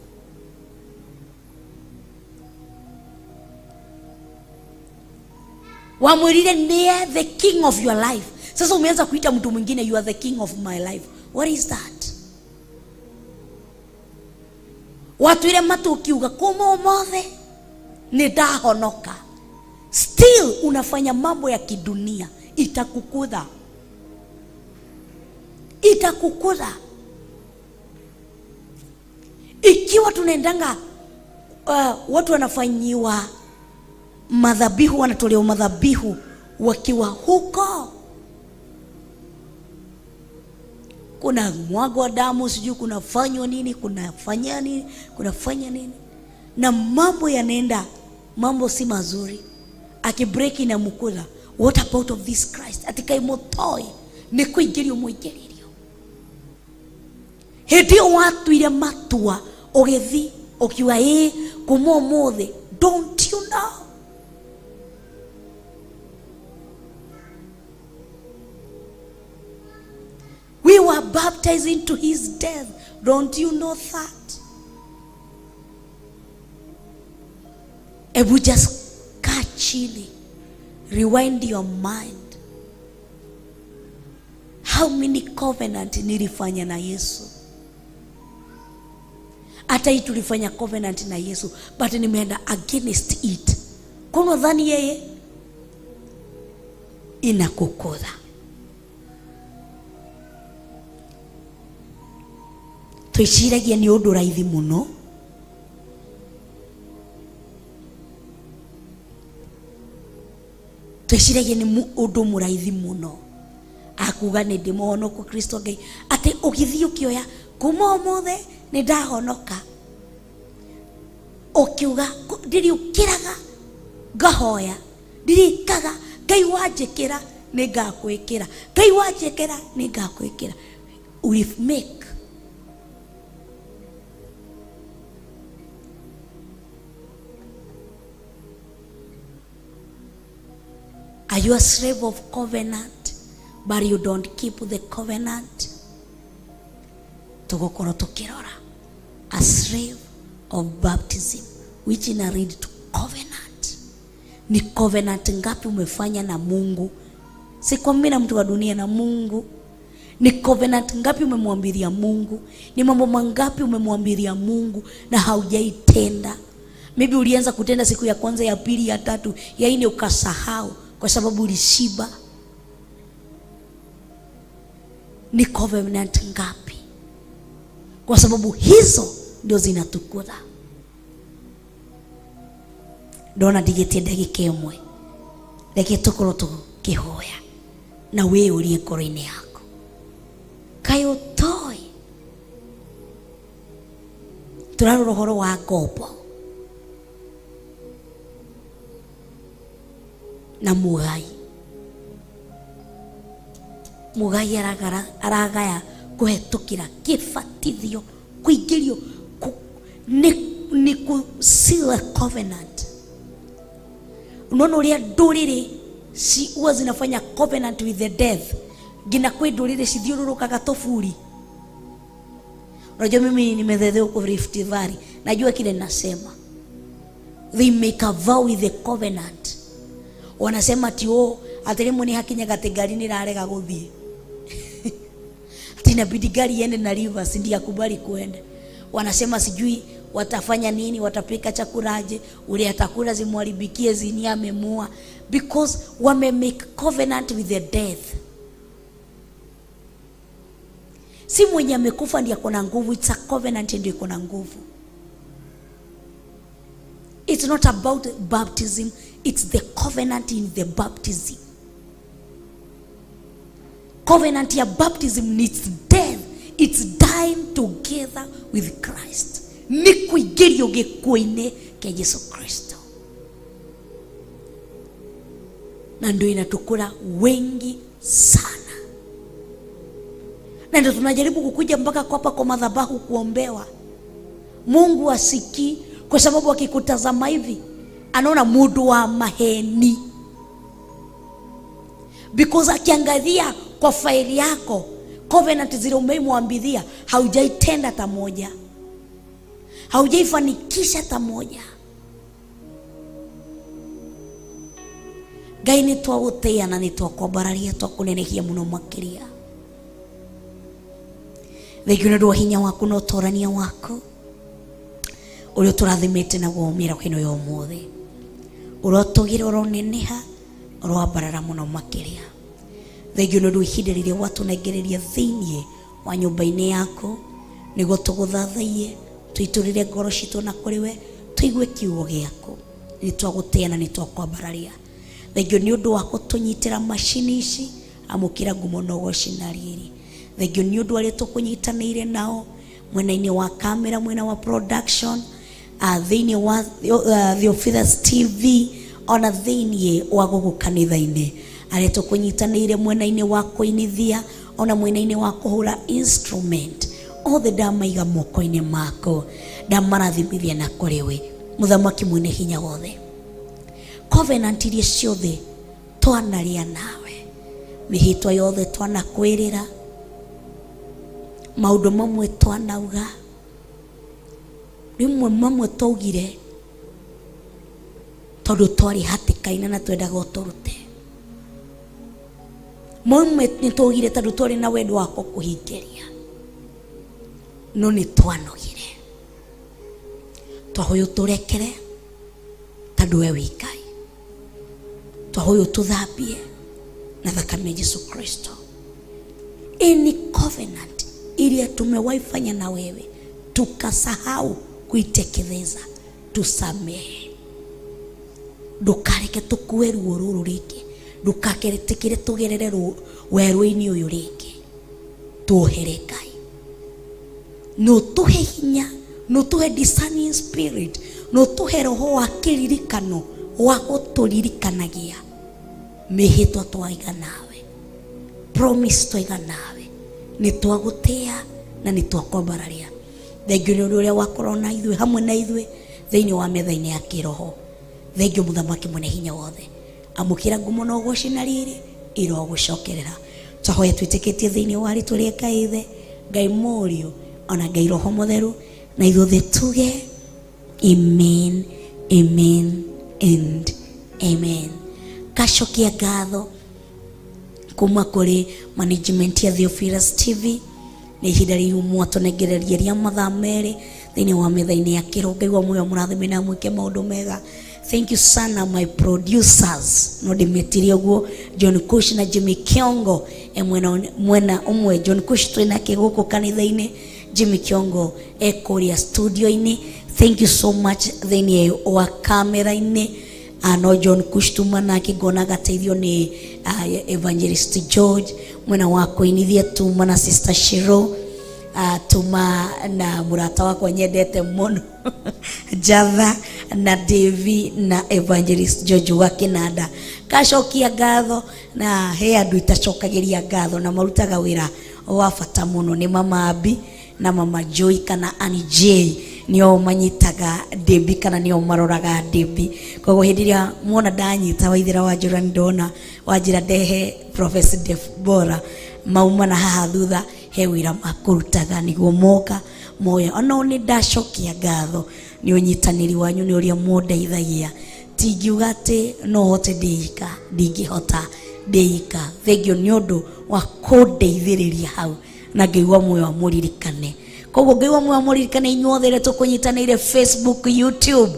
Wamwirire niye the king of your life. Sasa umeanza kuita mtu mwingine you are the king of my life. What is that? Watu ile matu ukiuga kuma umothe Nidahonoka. Still unafanya mambo ya kidunia, itakukudha. Itakukudha. Ikiwa tunaendanga watu wanafanyiwa madhabihu, wanatolewa madhabihu wakiwa huko, kuna mwago damu, sijui kuna fanywa nini, kuna fanya nini, kuna fanya nini, na mambo yanaenda, mambo si mazuri, akibreak na mukula. What about of this Christ? Atikai motoi ni kuingirio muingiririo. Hedio watu ile matua ogethi okiwa kumo mothe. Don't you know? We were baptized into his death. Don't you know that? Ebu just chini, rewind your mind. How many covenant nilifanya na Yesu? Hata hii tulifanya covenant na Yesu, but nimeenda against it. Kuna dhani yeye inakukoda. Twishiragia ni undu raithi muno. Twishiragia ni undu muraithi muno. Akuga ni ndimohonoku Kristo Ngai. Ati ugithi ukioya kuma mothe ni ndahonoka. Ukiuga ndiri ukiraga ngahoya. Ndiri kaga Ngai wanjikira ni ngakwikira. Ngai wanjikira ni ngakwikira. We make Are you a slave of covenant, but you don't keep the covenant? Tugokoro tukirora. A slave of baptism, which in a read to covenant. Ni covenant ngapi umefanya na Mungu? Si kwambia na mtu wa dunia, na Mungu. Ni covenant ngapi umemwambiria Mungu? Ni mambo mangapi umemwambiria Mungu na haujaitenda? Maybe ulianza kutenda siku ya kwanza, ya pili, ya tatu, ya nne ukasahau kwa sababu ulishiba. Ni covenant ngapi? Kwa sababu hizo ndio zinatukuza. Ndona digetie dakika imwe. Reke tukoro tukihoya na wewe uliye ngoro-ini yako. Kayo toi. Turarora horo wa ngombo na mugai. Mugai aragaya kuhetukira kibatithio, kuingirio ni ku seal a covenant. Unaona ulia nduriri si huwa zinafanya covenant with the death. Gina kwe nduriri cithiururukaga tofuri. Unajua mimi nimethetheo kwa Rift Valley, najua kile nasema. They make a vow with the covenant. Wanasema ati ateremo ni hakinya gate gari ni rarega guthie. Ati inabidi gari iende na rivers ndio akubali kuenda. Wanasema sijui watafanya nini, watapika chakulaje, ule atakula zimwaribikie zini amemua, because wame make covenant with the death. Si mwenye amekufa ndiye akona nguvu, it's a covenant ndio iko na nguvu. It's not about baptism, it's the covenant in the baptism. Covenant ya baptism needs death. It's dying together with Christ. Ni kuigerio gikuine ke Yesu Kristo. Na ndio inatukula wengi sana. Na ndio tunajaribu kukuja mpaka kwa madhabahu kuombewa. Mungu asikii, kwa sababu akikutazama hivi anaona mudu wa maheni. Because akiangalia kwa faili yako covenant zile umemwambia haujaitenda hata moja, haujaifanikisha hata moja. Ngai ni twagutia na ni twakobararia twakunenehia muno makiria. Thegio nĩ hinya waku na ũtorania waku ũrĩa tũrathimĩte naguo mĩaraho ĩno ya ũmũthĩ. urotugira uroneneha urwambarara muno makiria. Thengio nĩ ihinda rĩrĩa watunengereria thĩinĩ wa nyũmba-inĩ yaku nĩguo tũgũthathaiye tũitũrĩre ngoro citũ na kũrĩ we tũigue kiugo gĩaku. Nĩ twagũtĩa na nĩ twakwambararia. Thengio nĩ ũndũ wa gũtũnyitĩra macini ici amũkĩra ngumo na ũgooci na riri. Thengio nĩ ũndũ arĩa tũkũnyitanĩire nao mwena-inĩ wa kamera, mwena wa production, thĩinĩ wa The Ofithers TV, ona thĩinĩ wa gũkũ kanitha-inĩ arĩa tũkũnyitanĩire mwena-inĩ wa kũinithia, ona mwena-inĩ wa kũhũra instrument. Othe ndamaiga moko-inĩ mako, ndamarathimithia na kũrĩ we Mũthamaki mwene hinya wothe. Covenant iria ciothe twanaria nawe, mĩhĩtwa yothe twanakwĩrĩra, maũndũ mamwe twanauga, rĩmwe mamwe twaugire tondũ twari hatĩka-inĩ na twendaga ũtũrute, mamwe nĩ twaugire tondũ twari na wendo wa kũhingĩria, no nĩ twanogire. Twahoya ũtũrekere tondũ we wĩ Ngai. Twahoya ũtũthambie na thakame ya Yesu Kristo. Any covenant iria tumewaifanya na wewe tukasahau kuitekeleza, tusamehe. Ndukareke tukue ruo ruru rĩngĩ, ndukakeretekere tugerere werũ-inĩ ũyũ rĩngĩ. Tuohere Ngai, no tuhe hinya, no tuhe discerning spirit, no tuhe roho wa kĩririkano wa gũtũririkanagia mĩhĩtwa twaiga nawe, promise twaiga nawe. Nĩ twagũtĩa na nĩ twakwambararia. Thengio nĩ ũndũ ũrĩa wakorwo na ithuĩ, hamwe na ithuĩ thĩinĩ wa metha-inĩ ya kĩroho. Thengio Mũthamaki mwene hinya wothe, amũkĩra ngumo na ũgooci na riri irogũcokerera. Twahoya twĩtĩkĩtie thĩinĩ wa rĩĩtwa rĩa Ngai Ithe, Ngai Mũriũ, ona Ngai Roho Mũtheru, na ithuothe tuge amen, amen and amen. Kacokia ngatho kuma kũrĩ management ya The Ofithers TV. Nĩ ihinda rĩu mwatũnengereria rĩa mathaa merĩ thĩinĩ wa metha-inĩ ya kĩroho. Ngai wa muoyo mũrathime na mwĩke maũndũ mega. Thank you sana my producers, no ndĩmetirie ũguo, John Kush na Jimmy Kiongo, mwena ũmwe John Kush twĩnake gũkũ kanitha-inĩ, Jimmy Kiongo ekũrĩa studio-inĩ. Thank you so much thĩinĩ wa kamera-inĩ, no John Kush tuma nake ngona gateithio nĩ Evangelist George, mwena wa kũinithia tuma na Sister Shiro, tuma na murata wakwa nyendete mũno Java na Devi na Evangelist George wa Kinanda. Kacokia ngatho na he andũ itacokagĩria ngatho na marutaga wĩra wa bata mũno, nĩ Mama Abi na Mama Joy kana Annie J, nĩo manyitaga Debi kana nĩo maroraga Debi. Koguo hĩndĩ ĩrĩa muona ndanyita Waithĩra wa Njũra, ndona wanjĩra ndehe Professor Deborah mauma na haha thutha, he wĩra makũrutaga nĩguo moka moya. Ona nĩ ndacokia ngatho nĩ ũnyitanĩri wanyu, nĩ ũrĩa mũndeithagia. Tingiuga atĩ no hote ndĩika, ndingĩhota ndĩika. Thengio nĩ ũndũ wa kũndeithĩrĩria hau na Ngai wa muoyo amũririkane. Koguo Ngai wa muoyo amũririkane inyuothe rĩrĩa tũkũnyitanĩire Facebook, YouTube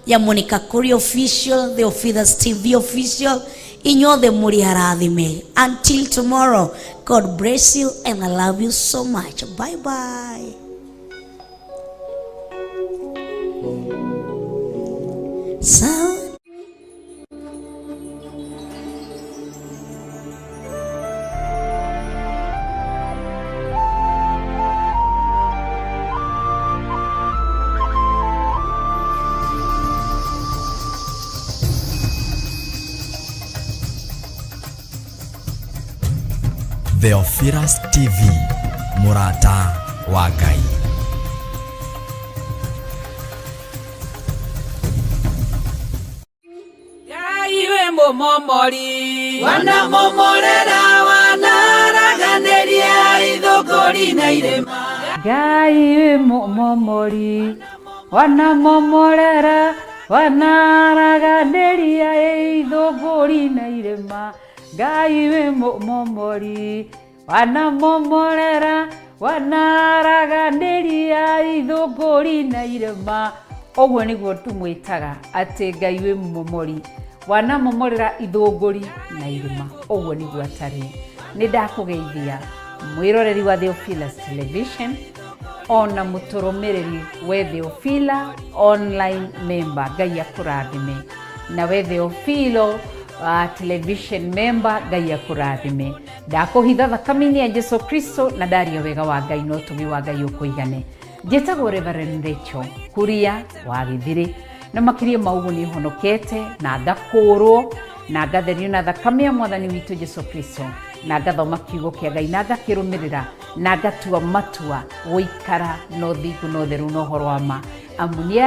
ya Monica Kuria Official, The Ofithers TV Official. Inyuothe mũrĩ arathime. Until tomorrow, God bless you and I love you so much. Bye bye. Sound. The Ofithers TV, mũrata wa Ngai. Ngai we mũmomori, wanamomorera wanaraganĩria ithũngũri na irĩma. Ngai we mũmomori, wanamomorera wanaraganĩria ithũngũri na irĩma. Ngai we mũmomori, wanamomorera wanaraganĩria ithũngũri na irĩma. Oguo niguo tumwitaga ati Ngai wi momori wana momorera ithunguri na irima. Oguo niguo atari. Ni ndakugeithia mwiroreri wa Theophilus Television ona muturumiriri we Theophila online member. Ngai akurathime na we Theophilo television member. Ngai akurathime. Ndakuhitha thakame-ini ya Jesu Kristo na ndaria wega wa Ngai no tumi wa Ngai ukuigane. Njĩtagwo Reverend Rachel Kuria wa Githiri na makiria maugu ni honokete na ngakũrwo na ngatherio na thakame ya Mwathani witũ Jesu Kristo na ngathoma kiugo kĩa Ngai na ngakĩrũmĩrĩra na ngatua matua gũikara no thingu no theru no horo wa ma. Amu ni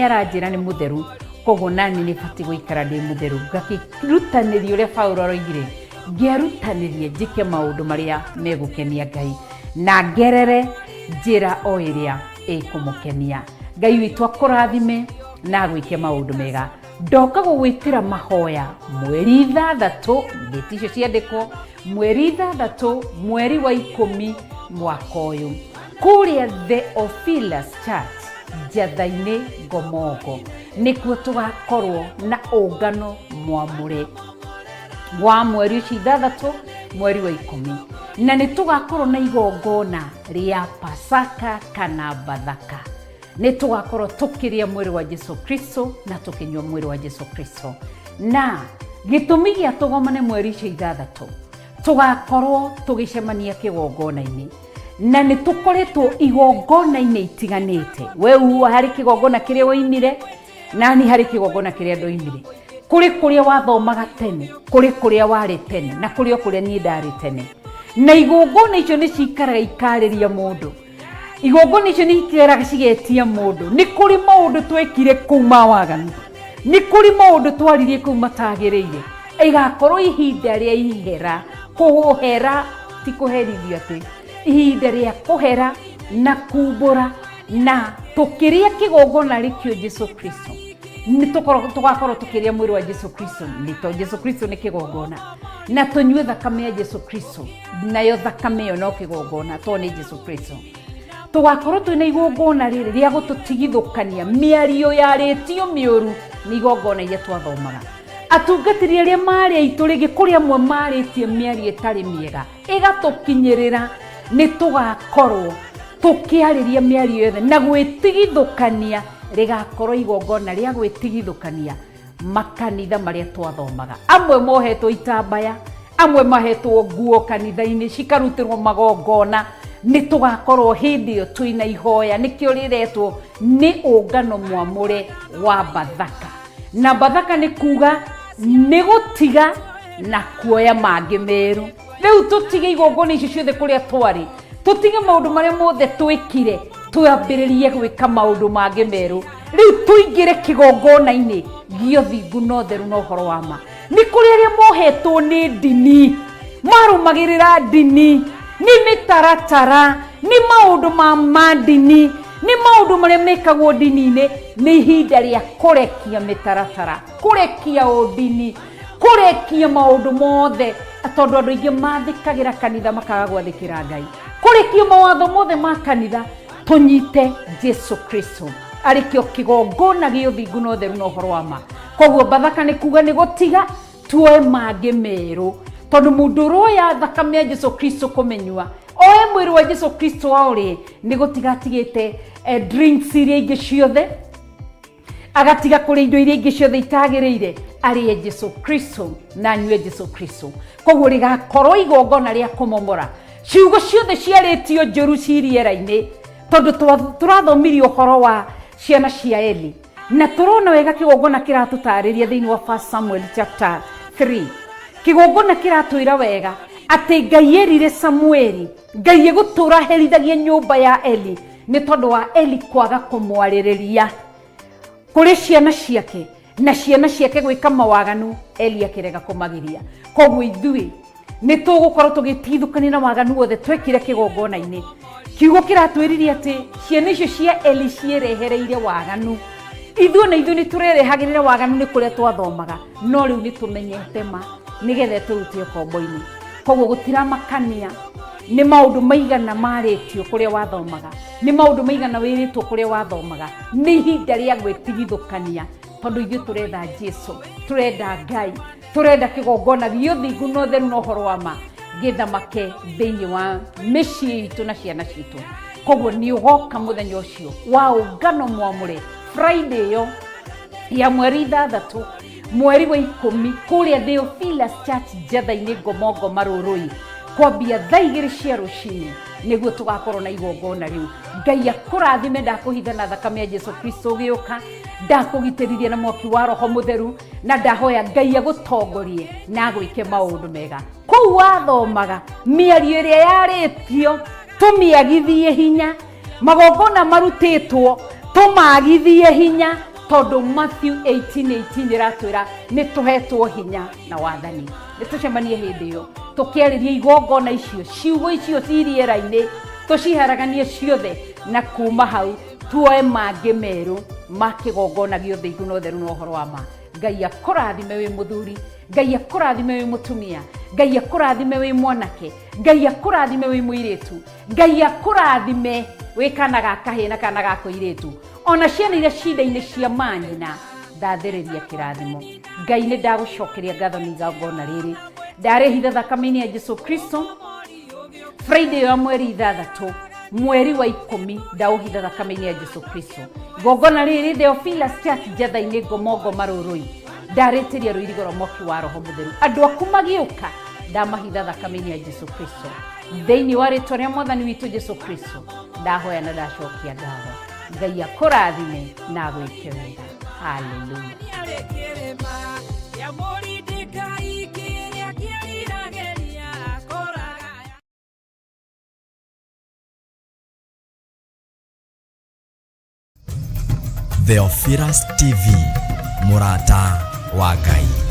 aranjĩra nĩ mũtheru, koguo nani nĩ bati gũikara ndĩ mũtheru. Ngakĩrutanĩria ũrĩa Paulo aroigire, ngĩrutanĩria njĩke maũndũ marĩa megũkenia Ngai na ngerere njĩra o ĩrĩa ĩkũmũkenia. Ngai witũ akũrathime na gwĩke maũndũ mega. Ndoka gũgwĩtĩra mahoya mweri 6 ngĩti icio ciandĩkwo mweri 6 mweri wa 10 mwaka ũyũ kũrĩa Theophilus Church Njatha-inĩ Ngomongo nĩkuo tũgakorwo na ũngano mwamũre wa mweri ũcio 6 mweri wa 10 na nĩ tũgakorwo na igongona rĩa Pasaka kana Bathaka. Nĩ tũgakorwo tũkĩrĩa mwĩrĩ wa Jesu Kristo na tũkĩnyua mwĩrĩ wa Jesu Kristo. Na gĩtũmi gĩa tũgomane mweri ũcio 6 tũgakorwo tũgĩcemania kĩgongona-inĩ na nĩ tũkoretwo igongona-inĩ itiganĩte. We harĩ kĩgongona kĩrĩa woimire na ni harĩ kĩgongona kĩrĩa ndoimire. Kũrĩa wathomaga tene, kũrĩa warĩ tene na kũrĩa niĩ ndarĩ tene. Na igongona icio nĩ cikaraga ikarĩria mũndũ. Igongona icio nĩ ikaraga cigetia mũndũ. Nĩ kũrĩ maũndũ twekire kuma waganu, nĩ kũrĩ maũndũ twaririe kuma matagĩrĩire. Igakorwo ihinda rĩa ihera, kũhera ti kũherithio atĩ, ihinda rĩa kũhera na kumbũra na tũkĩrĩa kĩgongona rĩkĩo Jesu Kristo. Tũgakorwo tũkĩrĩa mwĩrĩ wa Jesu Kristo, nĩ tondũ Jesu Kristo nĩ kĩgongona, na tũnyue thakame ya Jesu Kristo, nayo thakame ĩyo no kĩgongona tondũ nĩ Jesu Kristo. Tũgakorwo twĩna igongona rĩrĩ rĩa gũtũtigithũkania mĩario yarĩtio mĩũru nĩ igongona iria twathomaga. Atungatĩri arĩa marĩ aitũ rĩngĩ kũrĩ amwe marĩtie mĩario ĩtarĩ mĩega ĩgatũkinyĩrĩra, nĩ tũgakorwo tũkĩarĩria mĩario yothe na gwĩtigithũkania. Rĩgakorwo igongona rĩa gwĩtigithũkania makanitha marĩa twathomaga. Amwe mohetwo itambaya, amwe mahetwo nguo kanitha-inĩ cikarutĩrwo magongona. Nĩ tũgakorwo hĩndĩ ĩyo twĩna ihoya, nĩkĩo rĩretwo nĩ ũngano mwamũre wa Bathaka. Na Bathaka nĩ kuga nĩ gũtiga na kuoya mangĩ merũ. Rĩu tũtige igongona icio ciothe kũrĩa twarĩ, tũtige maũndũ marĩa mothe twĩkire, twambĩrĩrie gwĩka maũndũ mangĩ merũ. Rĩu tũingĩre kĩgongona-inĩ gĩa ũthingu na ũtheru na ũhoro wa ma. Nĩ kũrĩ arĩa mohetwo nĩ ndini, marũmagĩrĩra ndini, nĩ mĩtaratara, nĩ maũndũ ma ndini, nĩ maũndũ marĩa mekagwo ndini-inĩ. Nĩ ihinda rĩa kũrekia mĩtaratara, kũrekia ũndini, kũrekia maũndũ mothe, tondũ andũ aingĩ mathikagĩra kanitha makaga gwathĩkĩra Ngai. Kũrekia mawatho mothe ma kanitha, tũnyite Jesu Kristo arĩkĩo kĩgongona gĩa ũthingu na ũtheru na ũhoro wa ma. Koguo Bathaka nĩ kuga nĩ gũtiga tuoe mangĩ merũ, tondũ mũndũ ũroya thakame ya Jesu Kristo kũmenyua, oe mwĩrĩ wa Jesu Kristo aũrĩe, nĩ gũtiga atigĩte drinks iria ingĩ ciothe, agatiga kũrĩa indo iria ingĩ ciothe itagĩrĩire, arĩe Jesu Kristo na anyue Jesu Kristo. Koguo rĩgakorwo igongona rĩa kũmomora ciugo ciothe ciarĩtio njũru cirĩera-inĩ, tondũ tũrathomirie ũhoro wa ciana cia Eli na tũrona wega kĩgongona kĩratũtarĩria thĩinĩ wa 1 Samuel chapter 3. Kĩgongona kĩratwĩra wega atĩ Ngai erire Samueli, Ngai egũtũra herithagia nyũmba ya Eli nĩ tondũ wa Eli kwaga kũmwarĩrĩria kũrĩ ciana ciake na ciana ciake gwĩka mawaganu. Eli akĩrega kũmagiria. Koguo ithuĩ nĩ tũgũkorwo tũgĩtigithũkania na waganu wothe twekire kĩgongona-inĩ. Kiugo kĩratwĩririe atĩ ciana icio cia Eli ciĩrehereire waganu. Ithuĩ na ithuĩ nĩ tũrerehagĩrĩra waganu nĩ kũrĩa twathomaga, no rĩu nĩ tũmenyete ma nĩgetha tũrute ũkombo-inĩ. Koguo gũtiramakania nĩ maũndũ maigana marĩtio kũrĩa wathomaga, nĩ maũndũ maigana wĩrĩtwo kũrĩa wathomaga, nĩ ihinda rĩa gwĩtigithũkania tondũ ithuĩ tũrenda Jesũ, tũrenda Ngai, tũrenda kĩgongona gĩa ũthingu na ũtheru na ũhoro wa ma gĩthamake thĩinĩ wa mĩciĩ itũ na ciana citũ. Koguo nĩ ũgoka mũthenya ũcio wa ũngano mwamũre Friday ĩyo ya mweri 6 mweri wa 10 kũrĩa Theophilus Church Njatha-inĩ Ngomongoma Rũrũi, kwambia thaa 2 cia rũcinĩ nĩguo tũgakorwo na igongona rĩu. Ngai akũrathime, ndakũhitha na thakame ya Jesũ Kristo ũgĩũka, ndakũgitĩrithia na mwaki wa Roho Mũtheru, na ndahoya Ngai agũtongorie na agwĩke maũndũ mega. Kũu wathomaga mĩario ĩrĩa yarĩtio tũmĩagithie hinya, magongona marutĩtwo tũmagithie hinya, tondũ Matthew 18:18 ĩratwĩra nĩ tũhetwo hinya na wathani. Nĩ tũcemanie hĩndĩ ĩyo tũkĩarĩria igongona icio, ciugo icio cirĩera-inĩ, tũciharaganie ciothe, na kuma hau tuoe mangĩ merũ ma kĩgongona gĩa ũthingu na ũtheru na ũhoro wa ma. Ngai akũrathime wĩ mũthuri, Ngai akũrathime wĩ mũtumia, Ngai akũrathime wĩ mwanake, Ngai akũrathime wĩ mũirĩtu, Ngai akũrathime wĩ kana ga kahĩ na kana ga kũirĩtu, ona ciana iria cinda-inĩ cia manyina, ndathĩrĩria kĩrathimo. Ngai nĩ ndagũcokeria ngatho nĩ igongona rĩrĩ, ndarĩhitha thakame-inĩ ya Jesũ Kristo Friday ya mweri 6 mweri wa 10, ndaũhitha thakame-inĩ ya Jesũ Kristo. Igongona rĩrĩ Theophilus Church Njatha-inĩ Ngomongoma Rũrũi, ndarĩtĩria rũirigo rwa mwaki wa Roho Mũtheru. Andũ aku magĩũka, ndamahitha thakame-inĩ ya Jesũ Kristo thĩinĩ wa rĩtwa rĩa Mwathani witũ Jesũ Kristo, ndahoya na ndacokia ngatho. Ngai akũrathime na agwĩke wega. Hallelujah. Theophilus TV, mũrata wa Ngai.